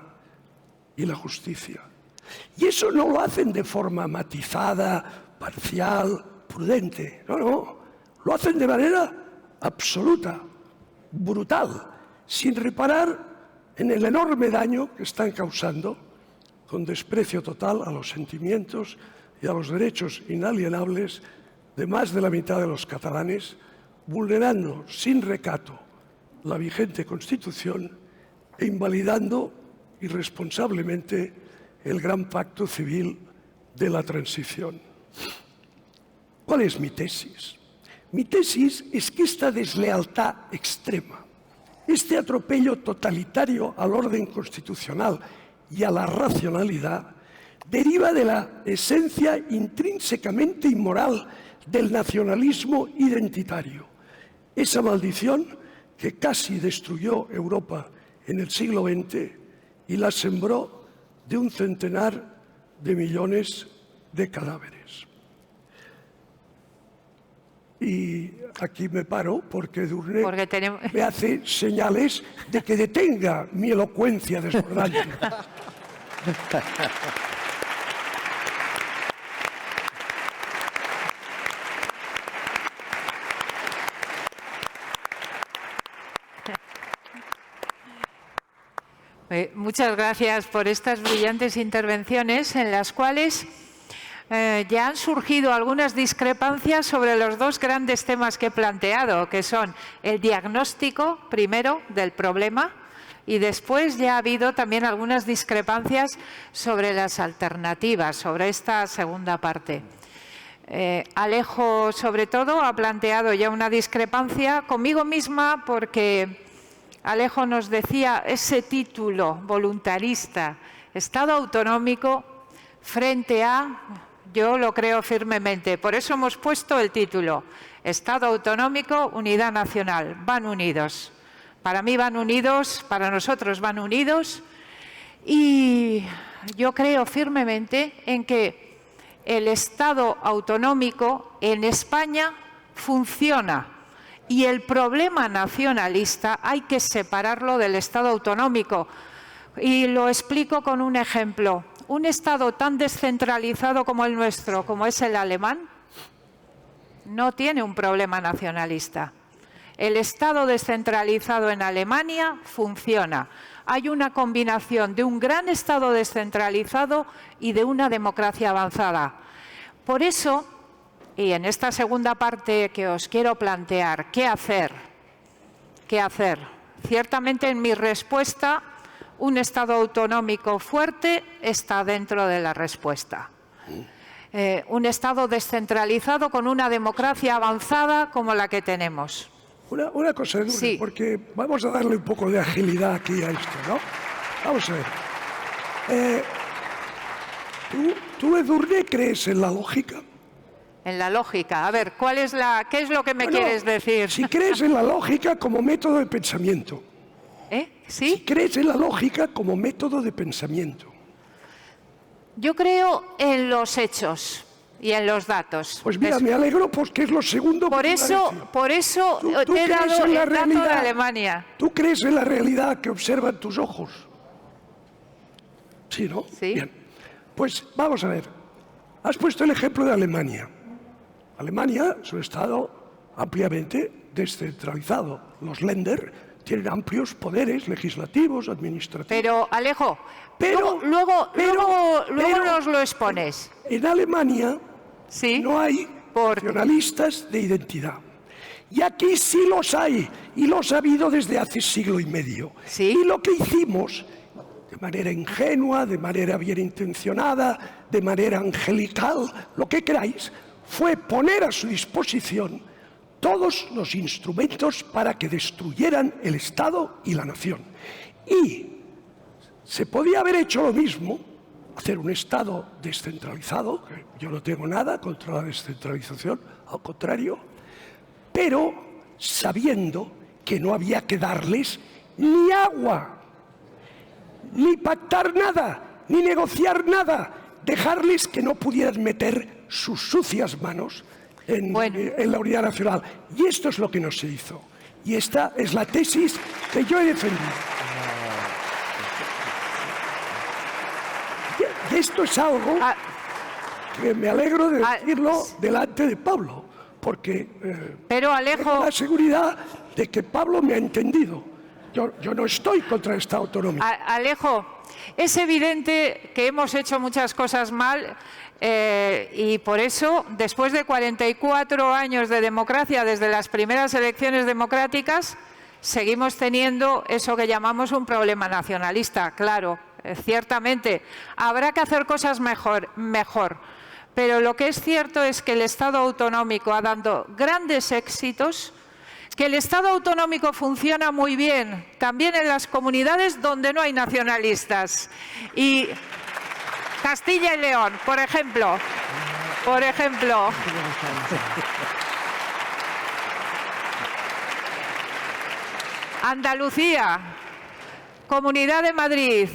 y la justicia. Y eso no lo hacen de forma matizada, parcial, prudente. No, lo hacen de manera absoluta, brutal, sin reparar en el enorme daño que están causando, con desprecio total a los sentimientos y a los derechos inalienables de más de la mitad de los catalanes, vulnerando sin recato la vigente Constitución e invalidando irresponsablemente el gran pacto civil de la transición. ¿Cuál es mi tesis? Mi tesis es que esta deslealtad extrema, este atropello totalitario al orden constitucional y a la racionalidad, deriva de la esencia intrínsecamente inmoral del nacionalismo identitario, esa maldición que casi destruyó Europa en el siglo XX y la sembró de un centenar de millones de cadáveres. Y aquí me paro porque Edurne me hace señales de que detenga mi elocuencia desbordante. Muchas gracias por estas brillantes intervenciones en las cuales ya han surgido algunas discrepancias sobre los dos grandes temas que he planteado, que son el diagnóstico, primero, del problema, y después ya ha habido también algunas discrepancias sobre las alternativas, sobre esta segunda parte. Alejo, sobre todo, ha planteado ya una discrepancia conmigo misma porque Alejo nos decía ese título voluntarista, Estado autonómico frente a, yo lo creo firmemente, por eso hemos puesto el título, Estado autonómico, unidad nacional, van unidos. Para mí van unidos, para nosotros van unidos, y yo creo firmemente en que el Estado autonómico en España funciona. Y el problema nacionalista hay que separarlo del Estado autonómico. Y lo explico con un ejemplo. Un Estado tan descentralizado como el nuestro, como es el alemán, no tiene un problema nacionalista. El Estado descentralizado en Alemania funciona. Hay una combinación de un gran Estado descentralizado y de una democracia avanzada. Por eso, y en esta segunda parte que os quiero plantear, ¿qué hacer? ¿Qué hacer? Ciertamente en mi respuesta, un Estado autonómico fuerte está dentro de la respuesta. Un Estado descentralizado con una democracia avanzada como la que tenemos. Una cosa, Edurne, Sí. porque vamos a darle un poco de agilidad aquí a esto, ¿no? Vamos a ver. ¿Tú, Edurne, crees en la lógica? En la lógica. A ver, ¿qué es lo que me Bueno, quieres decir? Si crees en la lógica como método de pensamiento. ¿Sí? Si crees en la lógica como método de pensamiento. Yo creo en los hechos y en los datos. Pues mira, me alegro porque es lo segundo Por que eso ¿Tú te he crees dado en la el dato de realidad? Alemania. ¿Tú crees en la realidad que observan tus ojos? Sí, ¿no? Sí. Bien. Pues vamos a ver. Has puesto el ejemplo de Alemania. Alemania es un Estado ampliamente descentralizado. Los Länder tienen amplios poderes legislativos, administrativos. Pero, Alejo, Pero luego nos lo expones. En Alemania ¿Sí? no hay nacionalistas de identidad. Y aquí sí los hay, y los ha habido desde hace siglo y medio. ¿Sí? Y lo que hicimos, de manera ingenua, de manera bien intencionada, de manera angelical, lo que queráis, fue poner a su disposición todos los instrumentos para que destruyeran el Estado y la nación. Y se podía haber hecho lo mismo, hacer un Estado descentralizado, que yo no tengo nada contra la descentralización, al contrario, pero sabiendo que no había que darles ni agua, ni pactar nada, ni negociar nada, dejarles que no pudieran meter sus sucias manos en la unidad nacional. Y esto es lo que no se hizo. Y esta es la tesis que yo he defendido. Y esto es algo que me alegro de decirlo delante de Pablo, porque pero, Alejo, tengo la seguridad de que Pablo me ha entendido. Yo no estoy contra el Estado autonómico. Alejo, es evidente que hemos hecho muchas cosas mal y por eso, después de 44 años de democracia, desde las primeras elecciones democráticas, seguimos teniendo eso que llamamos un problema nacionalista. Claro, ciertamente, habrá que hacer cosas mejor. Pero lo que es cierto es que el Estado autonómico ha dado grandes éxitos, que el Estado autonómico funciona muy bien, también en las comunidades donde no hay nacionalistas. Y Castilla y León, por ejemplo, Andalucía, Comunidad de Madrid,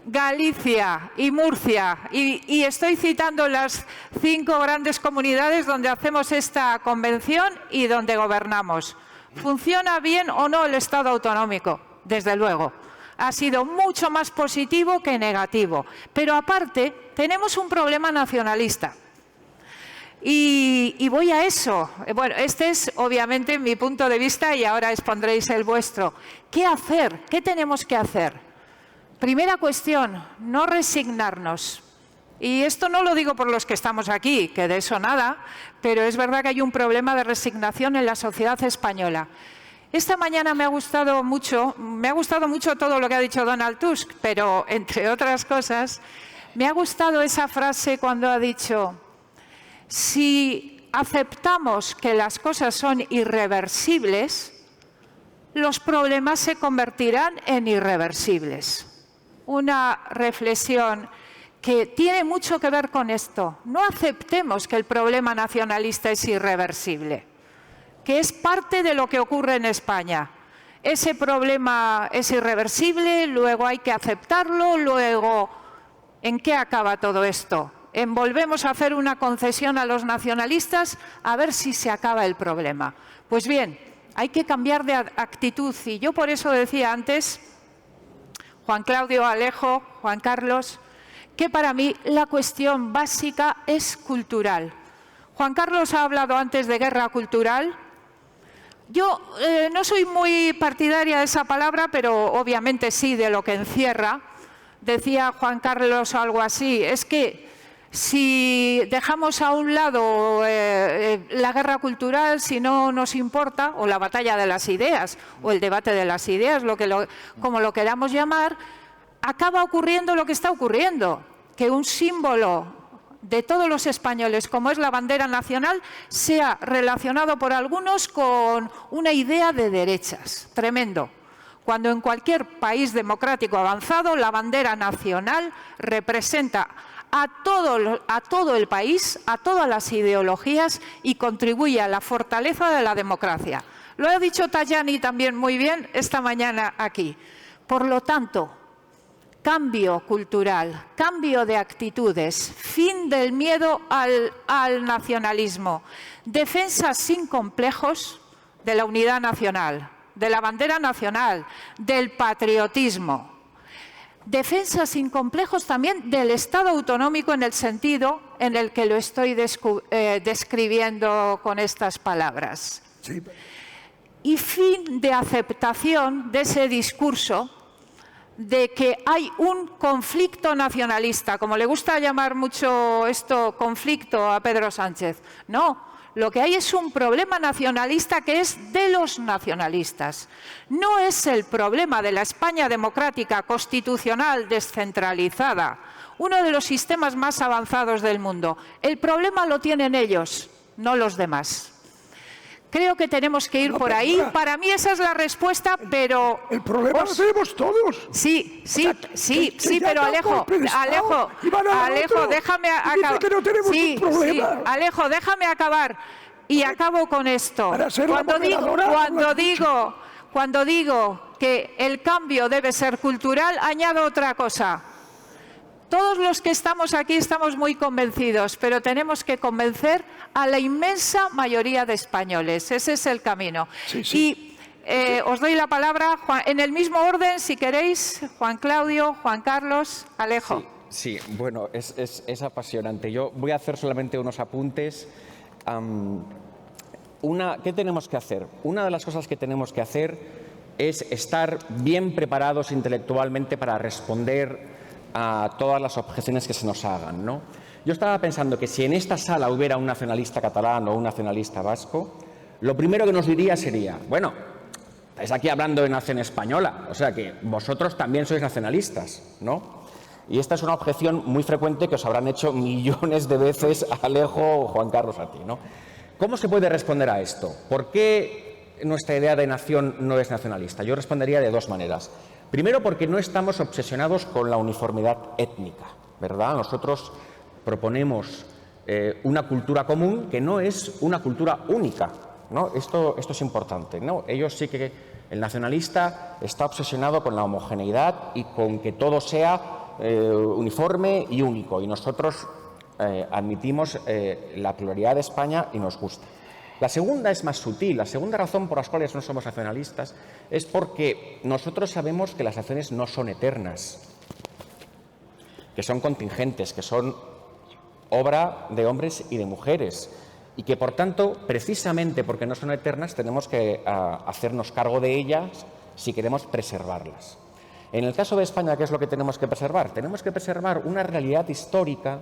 Galicia y Murcia, y estoy citando las 5 grandes comunidades donde hacemos esta convención y donde gobernamos. ¿Funciona bien o no el Estado autonómico? Desde luego. Ha sido mucho más positivo que negativo. Pero aparte, tenemos un problema nacionalista. Y voy a eso. Bueno, este es obviamente mi punto de vista y ahora expondréis el vuestro. ¿Qué hacer? ¿Qué tenemos que hacer? Primera cuestión, no resignarnos. Y esto no lo digo por los que estamos aquí, que de eso nada, pero es verdad que hay un problema de resignación en la sociedad española. Esta mañana me ha gustado mucho todo lo que ha dicho Donald Tusk, pero entre otras cosas, me ha gustado esa frase cuando ha dicho: si aceptamos que las cosas son irreversibles, los problemas se convertirán en irreversibles. Una reflexión que tiene mucho que ver con esto. No aceptemos que el problema nacionalista es irreversible, que es parte de lo que ocurre en España. Ese problema es irreversible, luego hay que aceptarlo, luego, ¿en qué acaba todo esto? En volvemos a hacer una concesión a los nacionalistas a ver si se acaba el problema. Pues bien, hay que cambiar de actitud y yo por eso decía antes, Juan Claudio, Alejo, Juan Carlos, que para mí la cuestión básica es cultural. Juan Carlos ha hablado antes de guerra cultural. Yo no soy muy partidaria de esa palabra, pero obviamente sí de lo que encierra. Decía Juan Carlos algo así, es que si dejamos a un lado la guerra cultural, si no nos importa, o la batalla de las ideas, o el debate de las ideas, como lo queramos llamar, acaba ocurriendo lo que está ocurriendo, que un símbolo de todos los españoles, como es la bandera nacional, sea relacionado por algunos con una idea de derechas. Tremendo. Cuando en cualquier país democrático avanzado la bandera nacional representa a todo el país, a todas las ideologías y contribuye a la fortaleza de la democracia. Lo ha dicho Tajani también muy bien esta mañana aquí. Por lo tanto, cambio cultural, cambio de actitudes, fin del miedo al nacionalismo, defensa sin complejos de la unidad nacional, de la bandera nacional, del patriotismo. Defensa sin complejos también del Estado autonómico en el sentido en el que lo estoy describiendo con estas palabras. Sí. Y fin de aceptación de ese discurso de que hay un conflicto nacionalista, como le gusta llamar mucho esto conflicto a Pedro Sánchez. No, lo que hay es un problema nacionalista que es de los nacionalistas. No es el problema de la España democrática, constitucional, descentralizada, uno de los sistemas más avanzados del mundo. El problema lo tienen ellos, no los demás. Creo que tenemos que ir por ahí. Para mí esa es la respuesta, pero... El problema lo tenemos todos. Sí, sí, O sea, sí, pero Alejo, déjame acabar. Que no tenemos un problema. Sí, Alejo, déjame acabar. Y acabo con esto. Cuando digo que el cambio debe ser cultural, añado otra cosa. Todos los que estamos aquí estamos muy convencidos, pero tenemos que convencer a la inmensa mayoría de españoles. Ese es el camino. Sí, sí. Y os doy la palabra, en el mismo orden, si queréis, Juan Claudio, Juan Carlos, Alejo. Sí, bueno, es apasionante. Yo voy a hacer solamente unos apuntes. ¿Qué tenemos que hacer? Una de las cosas que tenemos que hacer es estar bien preparados intelectualmente para responder a todas las objeciones que se nos hagan, ¿no? Yo estaba pensando que si en esta sala hubiera un nacionalista catalán o un nacionalista vasco, lo primero que nos diría sería, bueno, estáis aquí hablando de nación española, o sea que vosotros también sois nacionalistas, ¿no? Y esta es una objeción muy frecuente que os habrán hecho millones de veces Alejo o Juan Carlos a ti, ¿no? ¿Cómo se puede responder a esto? ¿Por qué nuestra idea de nación no es nacionalista? Yo respondería de dos maneras. Primero, porque no estamos obsesionados con la uniformidad étnica, ¿verdad? Nosotros proponemos una cultura común que no es una cultura única, ¿no? Esto es importante, ¿no? Ellos sí que el nacionalista está obsesionado con la homogeneidad y con que todo sea uniforme y único, y nosotros admitimos la pluralidad de España y nos gusta. La segunda es más sutil. La segunda razón por las cuales no somos nacionalistas es porque nosotros sabemos que las naciones no son eternas, que son contingentes, que son obra de hombres y de mujeres, y que, por tanto, precisamente porque no son eternas, tenemos que hacernos cargo de ellas si queremos preservarlas. En el caso de España, ¿qué es lo que tenemos que preservar? Tenemos que preservar una realidad histórica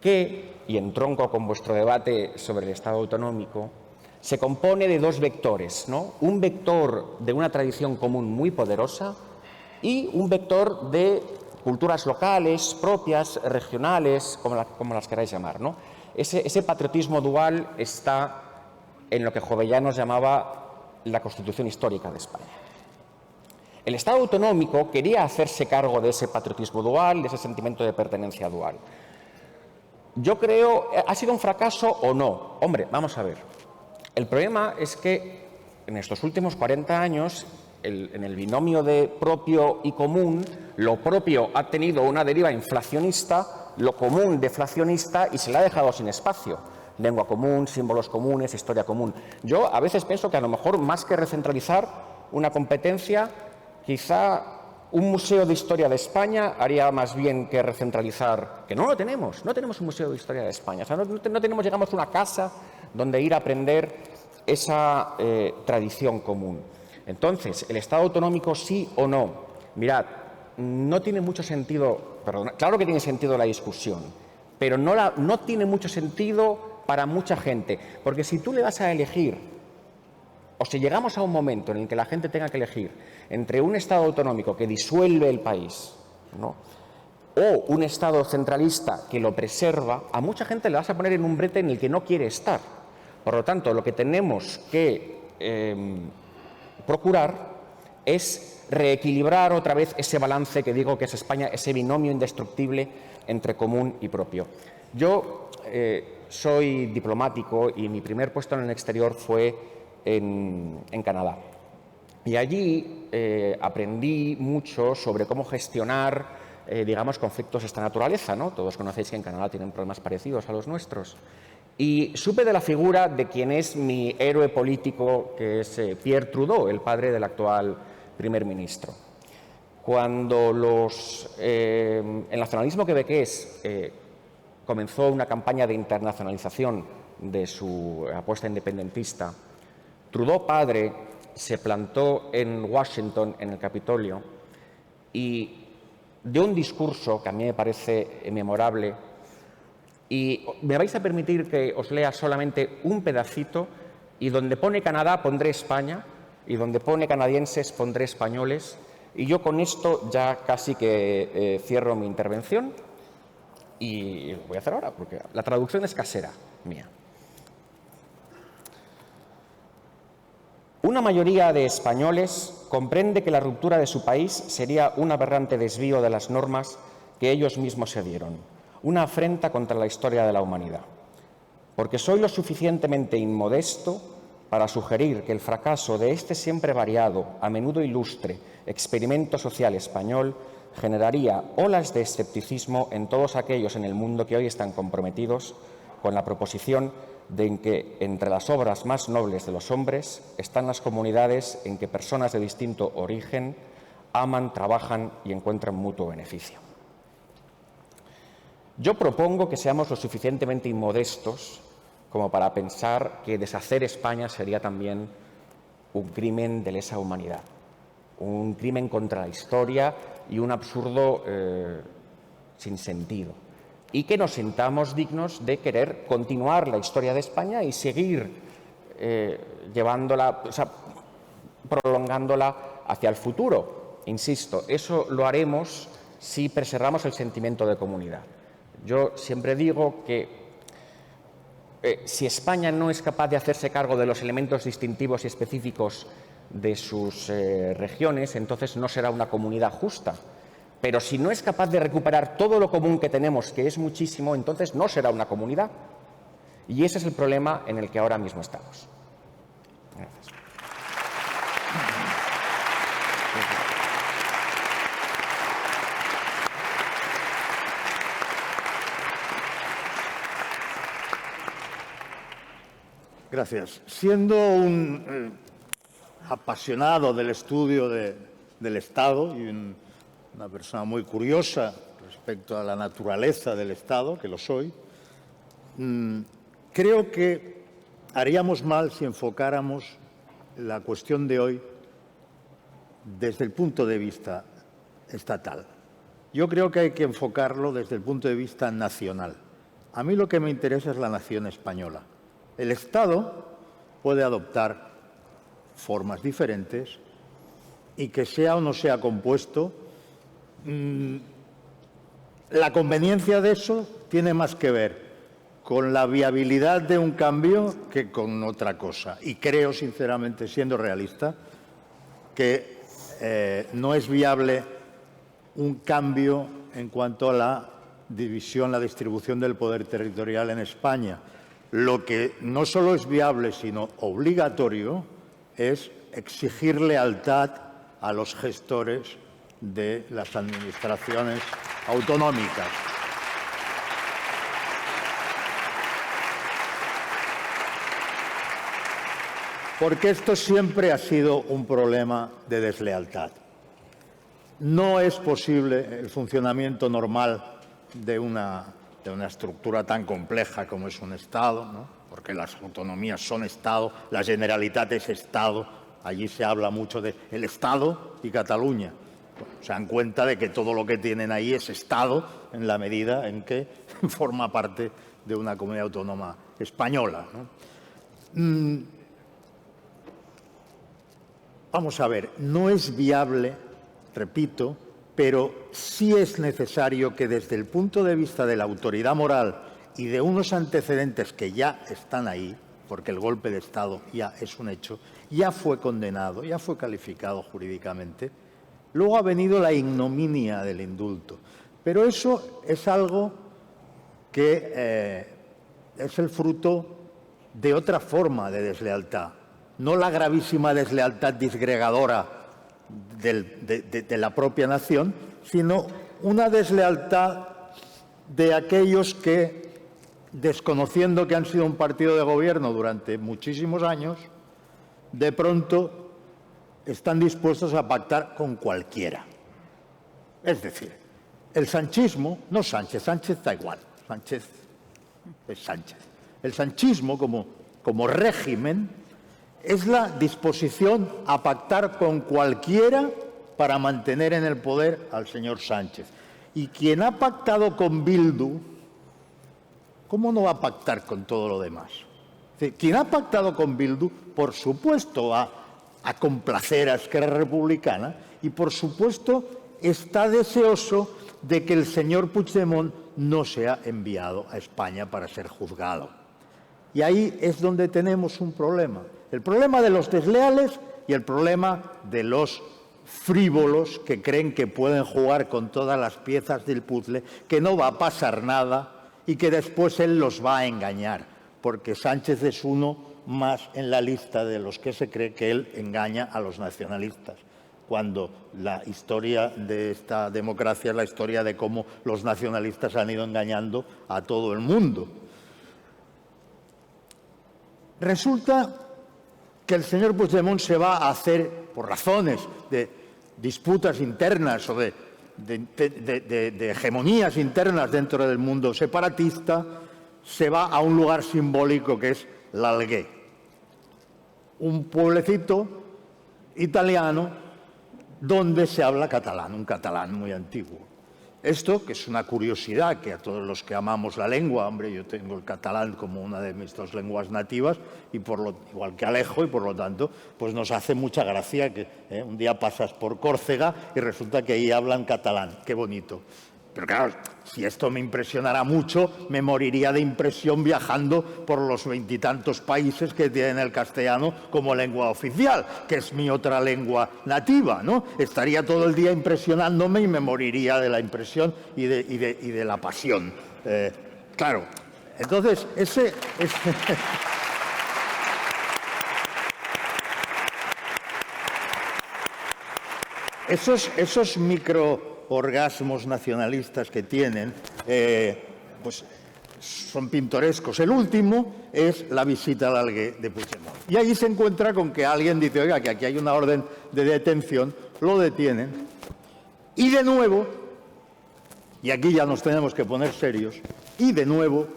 que, y entronco con vuestro debate sobre el Estado autonómico, se compone de dos vectores, ¿no? Un vector de una tradición común muy poderosa y un vector de culturas locales, propias, regionales, como las queráis llamar, ¿no? Ese patriotismo dual está en lo que Jovellanos llamaba la Constitución histórica de España. El Estado autonómico quería hacerse cargo de ese patriotismo dual, de ese sentimiento de pertenencia dual. Yo creo, ¿ha sido un fracaso o no? Hombre, vamos a ver. El problema es que en estos últimos 40 años, en el binomio de propio y común, lo propio ha tenido una deriva inflacionista, lo común deflacionista, y se le ha dejado sin espacio. Lengua común, símbolos comunes, historia común. Yo a veces pienso que a lo mejor, más que recentralizar una competencia, quizá un museo de historia de España haría más bien que recentralizar, que no lo tenemos, no tenemos un museo de historia de España, o sea, no tenemos, digamos, una casa donde ir a aprender esa tradición común. Entonces, ¿el Estado autonómico sí o no? Mirad, no tiene mucho sentido, perdón, claro que tiene sentido la discusión, pero no tiene mucho sentido para mucha gente, porque si tú le vas a elegir, o si llegamos a un momento en el que la gente tenga que elegir entre un Estado autonómico que disuelve el país, ¿no?, o un Estado centralista que lo preserva, a mucha gente le vas a poner en un brete en el que no quiere estar. Por lo tanto, lo que tenemos que procurar es reequilibrar otra vez ese balance que digo que es España, ese binomio indestructible entre común y propio. Yo soy diplomático y mi primer puesto en el exterior fue en Canadá. Y allí aprendí mucho sobre cómo gestionar, digamos, conflictos de esta naturaleza, ¿no? Todos conocéis que en Canadá tienen problemas parecidos a los nuestros. Y supe de la figura de quien es mi héroe político, que es Pierre Trudeau, el padre del actual primer ministro. Cuando el nacionalismo quebequés comenzó una campaña de internacionalización de su apuesta independentista, Trudeau padre se plantó en Washington, en el Capitolio, y dio un discurso que a mí me parece memorable, y me vais a permitir que os lea solamente un pedacito, y donde pone Canadá pondré España, y donde pone canadienses pondré españoles, y yo con esto ya casi que cierro mi intervención, y lo voy a hacer ahora, porque la traducción es casera mía. Una mayoría de españoles comprende que la ruptura de su país sería un aberrante desvío de las normas que ellos mismos se dieron, una afrenta contra la historia de la humanidad. Porque soy lo suficientemente inmodesto para sugerir que el fracaso de este siempre variado, a menudo ilustre, experimento social español generaría olas de escepticismo en todos aquellos en el mundo que hoy están comprometidos con la proposición de que entre las obras más nobles de los hombres están las comunidades en que personas de distinto origen aman, trabajan y encuentran mutuo beneficio. Yo propongo que seamos lo suficientemente inmodestos como para pensar que deshacer España sería también un crimen de lesa humanidad, un crimen contra la historia y un absurdo sin sentido. Y que nos sintamos dignos de querer continuar la historia de España y seguir llevándola, o sea, prolongándola hacia el futuro. Insisto, eso lo haremos si preservamos el sentimiento de comunidad. Yo siempre digo que si España no es capaz de hacerse cargo de los elementos distintivos y específicos de sus regiones, entonces no será una comunidad justa. Pero si no es capaz de recuperar todo lo común que tenemos, que es muchísimo, entonces no será una comunidad. Y ese es el problema en el que ahora mismo estamos. Gracias. Gracias. Siendo un apasionado del estudio del Estado y una persona muy curiosa respecto a la naturaleza del Estado, que lo soy, creo que haríamos mal si enfocáramos la cuestión de hoy desde el punto de vista estatal. Yo creo que hay que enfocarlo desde el punto de vista nacional. A mí lo que me interesa es la nación española. El Estado puede adoptar formas diferentes y que sea o no sea compuesto, la conveniencia de eso tiene más que ver con la viabilidad de un cambio que con otra cosa. Y creo, sinceramente, siendo realista, que no es viable un cambio en cuanto a la división, la distribución del poder territorial en España. Lo que no solo es viable, sino obligatorio, es exigir lealtad a los gestores de las administraciones autonómicas. Porque esto siempre ha sido un problema de deslealtad. No es posible el funcionamiento normal de una estructura tan compleja como es un Estado, ¿no? Porque las autonomías son Estado, la Generalitat es Estado, allí se habla mucho de el Estado y Cataluña. Se dan cuenta de que todo lo que tienen ahí es Estado en la medida en que forma parte de una comunidad autónoma española, ¿no? Vamos a ver, no es viable, repito, pero sí es necesario que desde el punto de vista de la autoridad moral y de unos antecedentes que ya están ahí, porque el golpe de Estado ya es un hecho, ya fue condenado, ya fue calificado jurídicamente, luego ha venido la ignominia del indulto. Pero eso es algo que es el fruto de otra forma de deslealtad, no la gravísima deslealtad disgregadora de la propia nación, sino una deslealtad de aquellos que, desconociendo que han sido un partido de gobierno durante muchísimos años, de pronto están dispuestos a pactar con cualquiera. Es decir, el sanchismo, no Sánchez, Sánchez da igual, Sánchez es Sánchez. El sanchismo como régimen es la disposición a pactar con cualquiera para mantener en el poder al señor Sánchez. Y quien ha pactado con Bildu, ¿cómo no va a pactar con todo lo demás? Es decir, quien ha pactado con Bildu, por supuesto, va a complacer a Esquerra Republicana y, por supuesto, está deseoso de que el señor Puigdemont no sea enviado a España para ser juzgado. Y ahí es donde tenemos un problema. El problema de los desleales y el problema de los frívolos que creen que pueden jugar con todas las piezas del puzzle, que no va a pasar nada y que después él los va a engañar, porque Sánchez es uno más en la lista de los que se cree que él engaña a los nacionalistas, cuando la historia de esta democracia es la historia de cómo los nacionalistas han ido engañando a todo el mundo. Resulta que el señor Puigdemont se va a hacer, por razones de disputas internas o de hegemonías internas dentro del mundo separatista, se va a un lugar simbólico que es l'Alguer, un pueblecito italiano donde se habla catalán, un catalán muy antiguo. Esto, que es una curiosidad que a todos los que amamos la lengua, hombre, yo tengo el catalán como una de mis dos lenguas nativas, y igual que Alejo, y por lo tanto, pues nos hace mucha gracia que un día pasas por Córcega y resulta que ahí hablan catalán. Qué bonito. Pero claro, si esto me impresionara mucho, me moriría de impresión viajando por los 20 y tantos países que tienen el castellano como lengua oficial, que es mi otra lengua nativa, ¿no? Estaría todo el día impresionándome y me moriría de la impresión y de la pasión. Claro, entonces, esos microorgasmos nacionalistas que tienen, pues son pintorescos. El último es la visita al Alguer de Puigdemont. Y allí se encuentra con que alguien dice, oiga, que aquí hay una orden de detención, lo detienen. Y de nuevo, y aquí ya nos tenemos que poner serios, y de nuevo,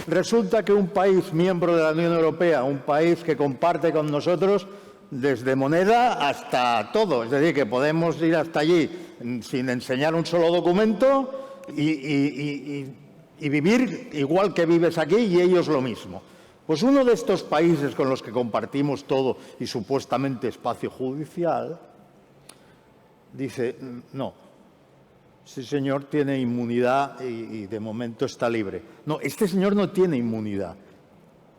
resulta que un país miembro de la Unión Europea, un país que comparte con nosotros desde moneda hasta todo, es decir, que podemos ir hasta allí sin enseñar un solo documento y vivir igual que vives aquí y ellos lo mismo. Pues uno de estos países con los que compartimos todo y supuestamente espacio judicial dice, no, Este señor tiene inmunidad y de momento está libre. No, este señor no tiene inmunidad.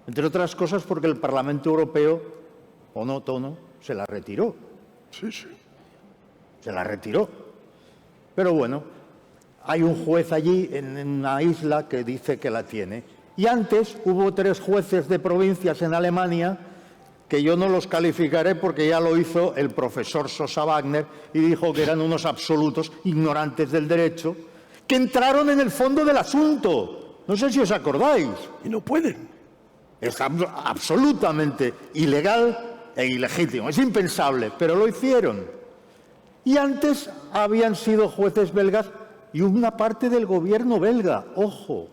Entre otras cosas porque el Parlamento Europeo, o no, Tono, se la retiró. Sí, sí. Se la retiró. Pero bueno, hay un juez allí en una isla que dice que la tiene. Y antes hubo 3 jueces de provincias en Alemania, que yo no los calificaré porque ya lo hizo el profesor Sosa Wagner y dijo que eran unos absolutos ignorantes del derecho, que entraron en el fondo del asunto. No sé si os acordáis. Y no pueden. Es absolutamente ilegal e ilegítimo. Es impensable, pero lo hicieron. Y antes habían sido jueces belgas y una parte del gobierno belga, ojo,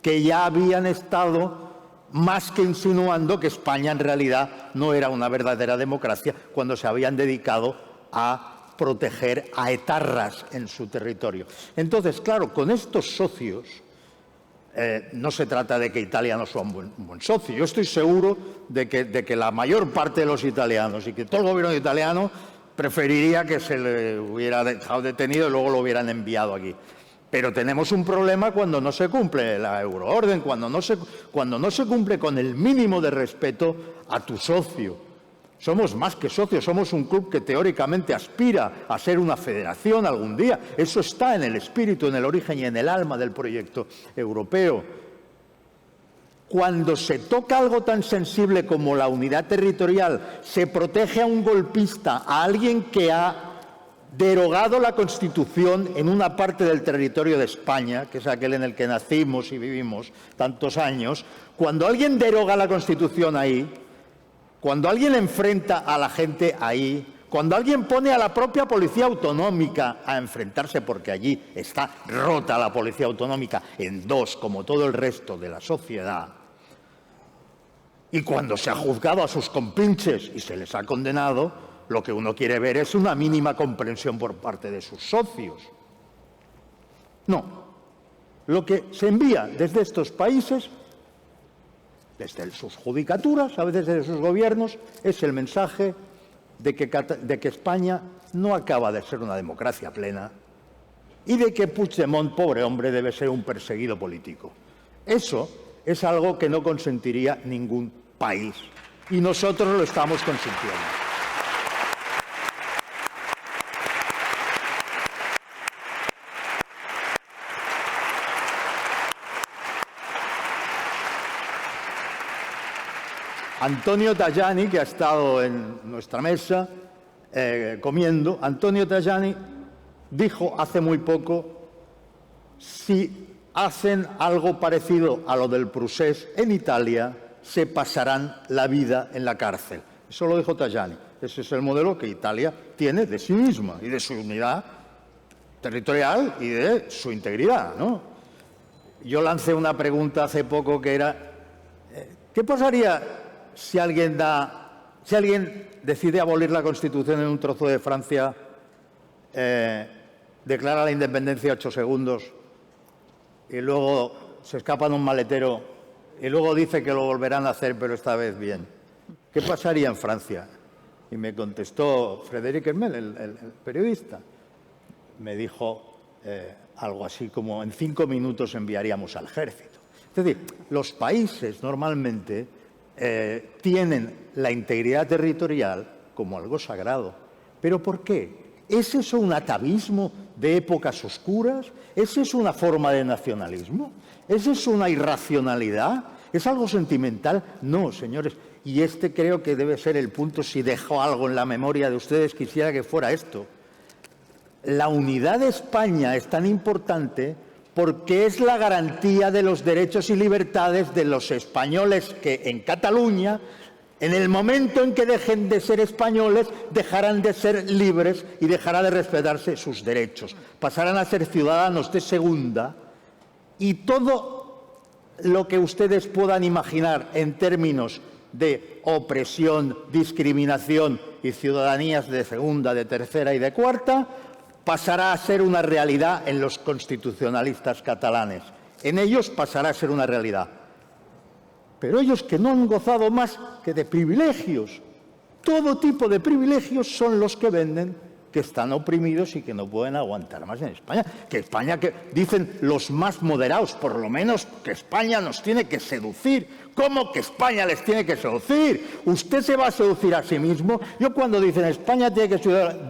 que ya habían estado más que insinuando que España en realidad no era una verdadera democracia cuando se habían dedicado a proteger a etarras en su territorio. Entonces, claro, con estos socios no se trata de que Italia no sea un buen socio. Yo estoy seguro de que la mayor parte de los italianos y que todo el gobierno italiano preferiría que se le hubiera dejado detenido y luego lo hubieran enviado aquí. Pero tenemos un problema cuando no se cumple la euroorden, cuando no se cumple con el mínimo de respeto a tu socio. Somos más que socios, somos un club que teóricamente aspira a ser una federación algún día. Eso está en el espíritu, en el origen y en el alma del proyecto europeo. Cuando se toca algo tan sensible como la unidad territorial, se protege a un golpista, a alguien que ha derogado la Constitución en una parte del territorio de España, que es aquel en el que nacimos y vivimos tantos años. Cuando alguien deroga la Constitución ahí, cuando alguien enfrenta a la gente ahí, cuando alguien pone a la propia policía autonómica a enfrentarse, porque allí está rota la policía autonómica en 2, como todo el resto de la sociedad, y cuando se ha juzgado a sus compinches y se les ha condenado, lo que uno quiere ver es una mínima comprensión por parte de sus socios. No. Lo que se envía desde estos países, desde sus judicaturas, a veces desde sus gobiernos, es el mensaje de que España no acaba de ser una democracia plena y de que Puigdemont, pobre hombre, debe ser un perseguido político. Eso es algo que no consentiría ningún país y nosotros lo estamos consintiendo. Antonio Tajani, que ha estado en nuestra mesa comiendo, Antonio Tajani dijo hace muy poco: si hacen algo parecido a lo del Prusés en Italia, se pasarán la vida en la cárcel. Eso lo dijo Tajani. Ese es el modelo que Italia tiene de sí misma y de su unidad territorial y de su integridad, ¿no? Yo lancé una pregunta hace poco que era: ¿qué pasaría si alguien decide abolir la Constitución en un trozo de Francia, declara la independencia 8 segundos y luego se escapa en un maletero y luego dice que lo volverán a hacer, pero esta vez bien? ¿Qué pasaría en Francia? Y me contestó Frédéric Hermel, el periodista. Me dijo algo así como: en 5 minutos enviaríamos al ejército. Es decir, los países normalmente tienen la integridad territorial como algo sagrado. ¿Pero por qué? ¿Es eso un atavismo de épocas oscuras? ¿Es eso una forma de nacionalismo? ¿Es eso una irracionalidad? ¿Es algo sentimental? No, señores. Y este creo que debe ser el punto. Si dejo algo en la memoria de ustedes, quisiera que fuera esto. La unidad de España es tan importante porque es la garantía de los derechos y libertades de los españoles que en Cataluña, en el momento en que dejen de ser españoles, dejarán de ser libres y dejará de respetarse sus derechos. Pasarán a ser ciudadanos de segunda y todo lo que ustedes puedan imaginar en términos de opresión, discriminación y ciudadanías de segunda, de tercera y de cuarta, pasará a ser una realidad en los constitucionalistas catalanes. En ellos pasará a ser una realidad. Pero ellos, que no han gozado más que de privilegios, todo tipo de privilegios, son los que venden que están oprimidos y que no pueden aguantar más en España. Que España, que dicen los más moderados, por lo menos que España nos tiene que seducir. ¿Cómo que España les tiene que seducir? ¿Usted se va a seducir a sí mismo? Yo cuando dicen España tiene que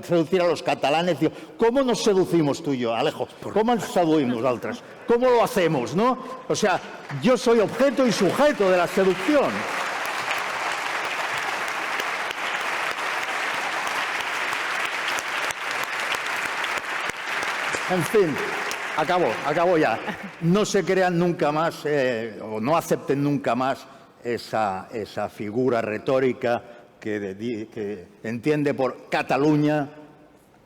seducir a los catalanes, digo, ¿cómo nos seducimos tú y yo, Alejo? ¿Cómo nos seducimos nosotros? ¿Cómo lo hacemos, no? O sea, yo soy objeto y sujeto de la seducción. En fin, acabo ya. No se crean nunca más, o no acepten nunca más esa figura retórica que entiende por Cataluña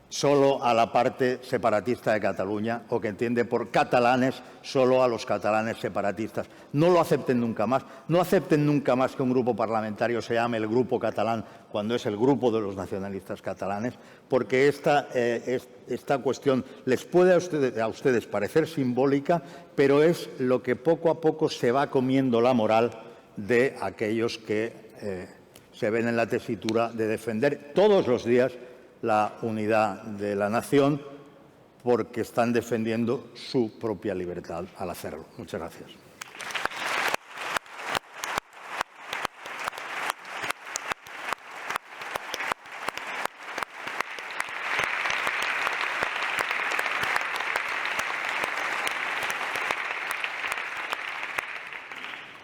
solo a la parte separatista de Cataluña o que entiende por catalanes solo a los catalanes separatistas. No lo acepten nunca más. No acepten nunca más que un grupo parlamentario se llame el Grupo Catalán cuando es el grupo de los nacionalistas catalanes, porque esta cuestión les puede a ustedes parecer simbólica, pero es lo que poco a poco se va comiendo la moral de aquellos que se ven en la tesitura de defender todos los días la unidad de la nación porque están defendiendo su propia libertad al hacerlo. Muchas gracias.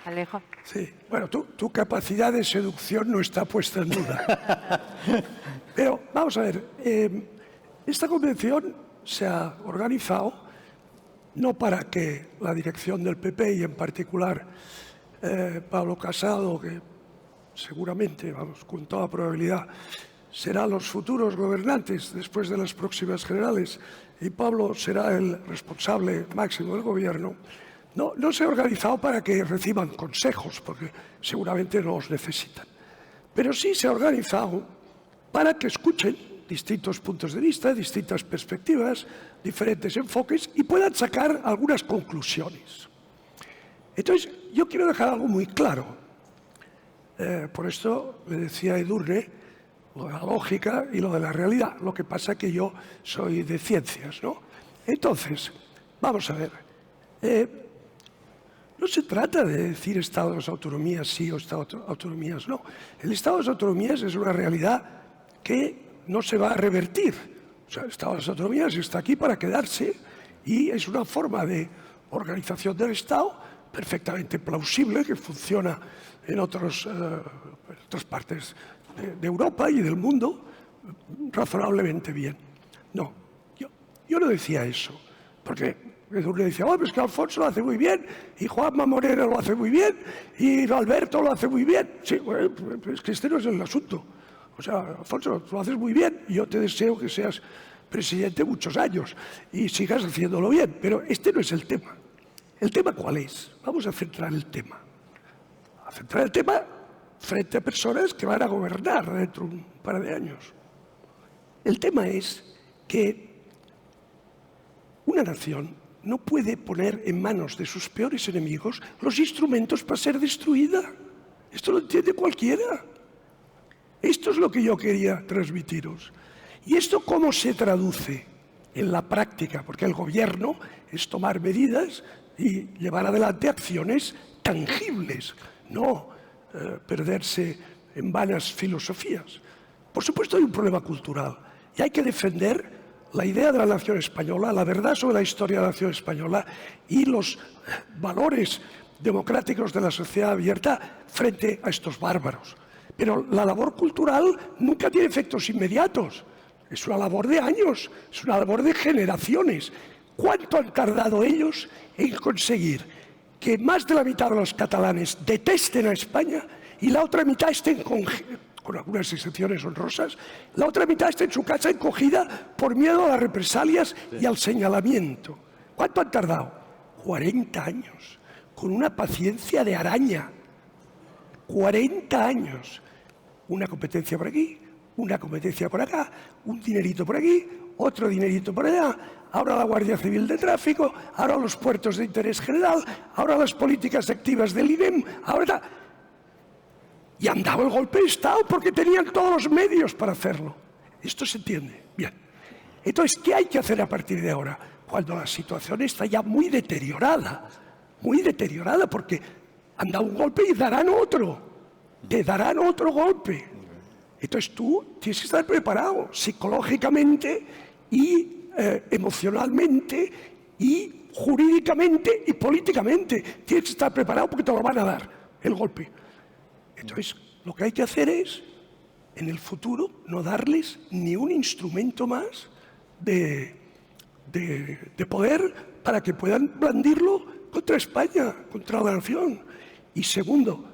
Alejo. Sí, bueno, tu capacidad de seducción no está puesta en duda. Pero vamos a ver, esta convención se ha organizado no para que la dirección del PP y en particular Pablo Casado, que seguramente, vamos, con toda probabilidad, serán los futuros gobernantes después de las próximas generales y Pablo será el responsable máximo del gobierno. No se ha organizado para que reciban consejos, porque seguramente no los necesitan. Pero sí se ha organizado para que escuchen distintos puntos de vista, distintas perspectivas, diferentes enfoques y puedan sacar algunas conclusiones. Entonces, yo quiero dejar algo muy claro. Por esto le decía a Edurne lo de la lógica y lo de la realidad. Lo que pasa es que yo soy de ciencias, ¿no? Entonces, vamos a ver. No se trata de decir estados de autonomía sí o estados de autonomías no. El estado de autonomías es una realidad que no se va a revertir. O sea, el estado de autonomías está aquí para quedarse y es una forma de organización del Estado perfectamente plausible que funciona en otras partes de Europa y del mundo razonablemente bien. No, yo no decía eso, porque Edurne decía, oh, pues que Alfonso lo hace muy bien, y Juanma Moreno lo hace muy bien, y Alberto lo hace muy bien. Sí, bueno, es que este no es el asunto. O sea, Alfonso, lo haces muy bien, y yo te deseo que seas presidente muchos años y sigas haciéndolo bien, pero este no es el tema. ¿El tema cuál es? Vamos a centrar el tema. A centrar el tema frente a personas que van a gobernar dentro de un par de años. El tema es que una nación no puede poner en manos de sus peores enemigos los instrumentos para ser destruida. Esto lo entiende cualquiera. Esto es lo que yo quería transmitiros. ¿Y esto cómo se traduce en la práctica? Porque el gobierno es tomar medidas y llevar adelante acciones tangibles, no perderse en vanas filosofías. Por supuesto hay un problema cultural y hay que defender la idea de la nación española, la verdad sobre la historia de la nación española y los valores democráticos de la sociedad abierta frente a estos bárbaros. Pero la labor cultural nunca tiene efectos inmediatos. Es una labor de años, es una labor de generaciones. ¿Cuánto han tardado ellos en conseguir que más de la mitad de los catalanes detesten a España y la otra mitad estén con algunas excepciones honrosas, la otra mitad está en su casa encogida por miedo a las represalias y al señalamiento? ¿Cuánto han tardado? 40 años, con una paciencia de araña. 40 años. Una competencia por aquí, una competencia por acá, un dinerito por aquí, otro dinerito por allá, ahora la Guardia Civil de Tráfico, ahora los puertos de interés general, ahora las políticas activas del INEM, ahora... Y han dado el golpe de Estado porque tenían todos los medios para hacerlo. ¿Esto se entiende? Bien. Entonces, ¿qué hay que hacer a partir de ahora? Cuando la situación está ya muy deteriorada, porque han dado un golpe y darán otro, te darán otro golpe. Entonces tú tienes que estar preparado psicológicamente y emocionalmente y jurídicamente y políticamente. Tienes que estar preparado porque te lo van a dar, el golpe. Entonces, lo que hay que hacer es, en el futuro, no darles ni un instrumento más de poder para que puedan blandirlo contra España, contra la nación. Y segundo,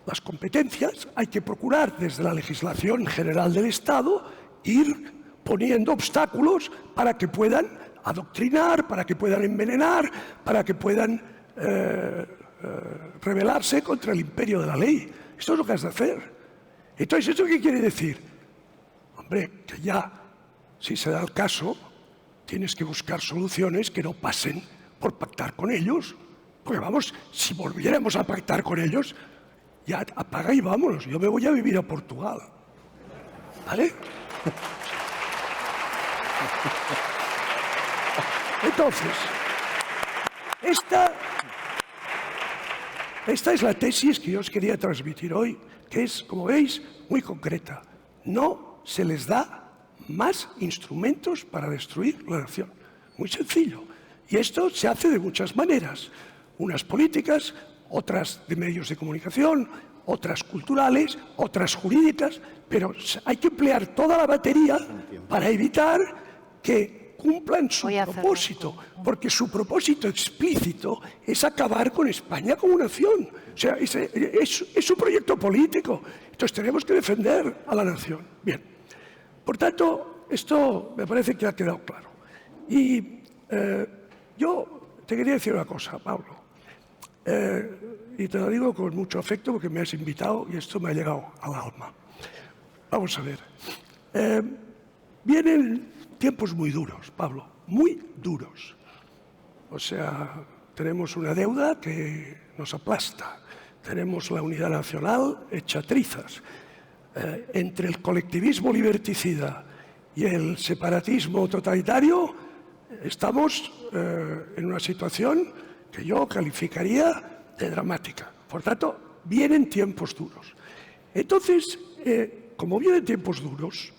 las competencias hay que procurar desde la legislación general del Estado ir poniendo obstáculos para que puedan adoctrinar, para que puedan envenenar, para que puedan rebelarse contra el imperio de la ley. Esto es lo que has de hacer. Entonces, ¿esto qué quiere decir? Hombre, que ya, si se da el caso, tienes que buscar soluciones que no pasen por pactar con ellos. Porque vamos, si volviéramos a pactar con ellos, ya apaga y vámonos. Yo me voy a vivir a Portugal. ¿Vale? Entonces, esta es la tesis que yo os quería transmitir hoy, que es, como veis, muy concreta. No se les da más instrumentos para destruir la nación. Muy sencillo. Y esto se hace de muchas maneras. Unas políticas, otras de medios de comunicación, otras culturales, otras jurídicas, pero hay que emplear toda la batería para evitar que cumplan su propósito, porque su propósito explícito es acabar con España como nación. O sea, es su proyecto político. Entonces tenemos que defender a la nación. Bien. Por tanto, esto me parece que ha quedado claro. Y yo te quería decir una cosa, Pablo. Y te lo digo con mucho afecto porque me has invitado y esto me ha llegado al alma. Vamos a ver. Vienen tiempos muy duros, Pablo, muy duros. O sea, tenemos una deuda que nos aplasta. Tenemos la unidad nacional hecha trizas. Entre el colectivismo liberticida y el separatismo totalitario, estamos en una situación que yo calificaría de dramática. Por tanto, vienen tiempos duros. Entonces, como vienen tiempos duros,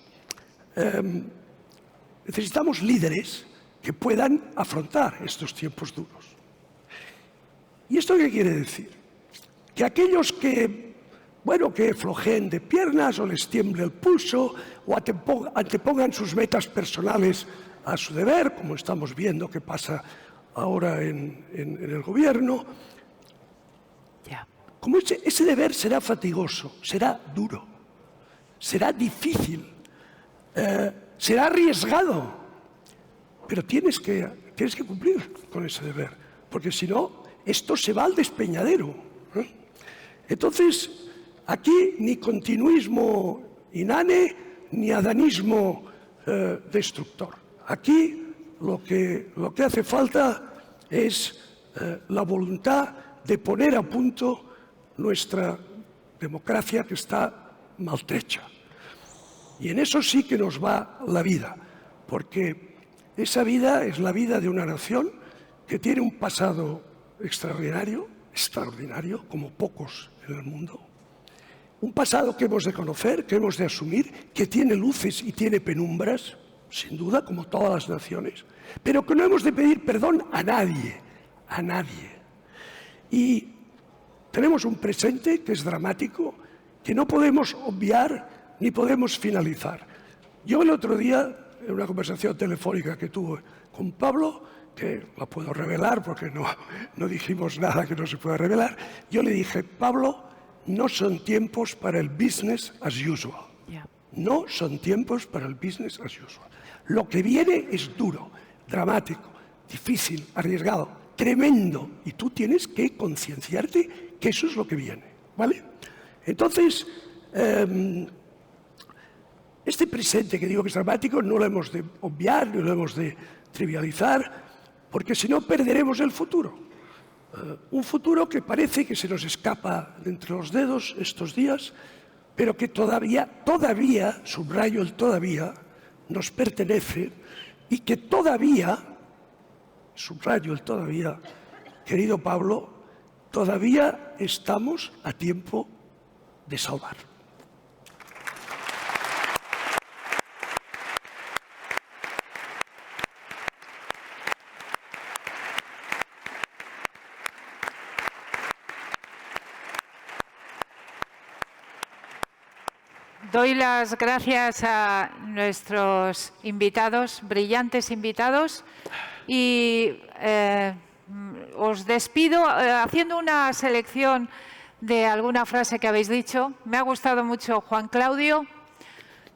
necesitamos líderes que puedan afrontar estos tiempos duros. ¿Y esto qué quiere decir? Que aquellos que flojeen de piernas o les tiemble el pulso o antepongan sus metas personales a su deber, como estamos viendo que pasa ahora en el gobierno, como ese deber será fatigoso, será duro, será difícil, será arriesgado, pero tienes que cumplir con ese deber, porque si no, esto se va al despeñadero. Entonces, aquí ni continuismo inane, ni adanismo destructor. Aquí lo que hace falta es la voluntad de poner a punto nuestra democracia que está maltrecha. Y en eso sí que nos va la vida, porque esa vida es la vida de una nación que tiene un pasado extraordinario, como pocos en el mundo. Un pasado que hemos de conocer, que hemos de asumir, que tiene luces y tiene penumbras, sin duda, como todas las naciones, pero que no hemos de pedir perdón a nadie, a nadie. Y tenemos un presente que es dramático, que no podemos obviar ni podemos finalizar. Yo el otro día, en una conversación telefónica que tuve con Pablo, que la puedo revelar porque no dijimos nada que no se pueda revelar, yo le dije, Pablo, no son tiempos para el business as usual. No son tiempos para el business as usual. Lo que viene es duro, dramático, difícil, arriesgado, tremendo. Y tú tienes que concienciarte que eso es lo que viene, ¿vale? Entonces, este presente que digo que es dramático no lo hemos de obviar, ni lo hemos de trivializar, porque si no perderemos el futuro. Un futuro que parece que se nos escapa de entre los dedos estos días, pero que todavía, subrayo el todavía, nos pertenece y que todavía, subrayo el todavía, querido Pablo, todavía estamos a tiempo de salvar. Doy las gracias a nuestros invitados, brillantes invitados, y os despido haciendo una selección de alguna frase que habéis dicho. Me ha gustado mucho Juan Claudio.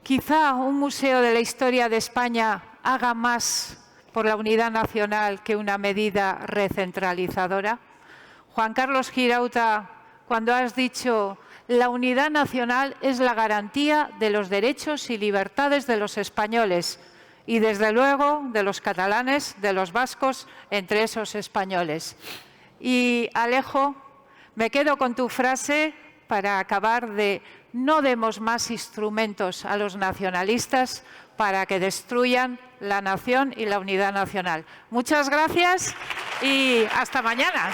Quizá un museo de la historia de España haga más por la unidad nacional que una medida recentralizadora. Juan Carlos Girauta, cuando has dicho: la unidad nacional es la garantía de los derechos y libertades de los españoles y, desde luego, de los catalanes, de los vascos, entre esos españoles. Y, Alejo, me quedo con tu frase para acabar de: no demos más instrumentos a los nacionalistas para que destruyan la nación y la unidad nacional. Muchas gracias y hasta mañana.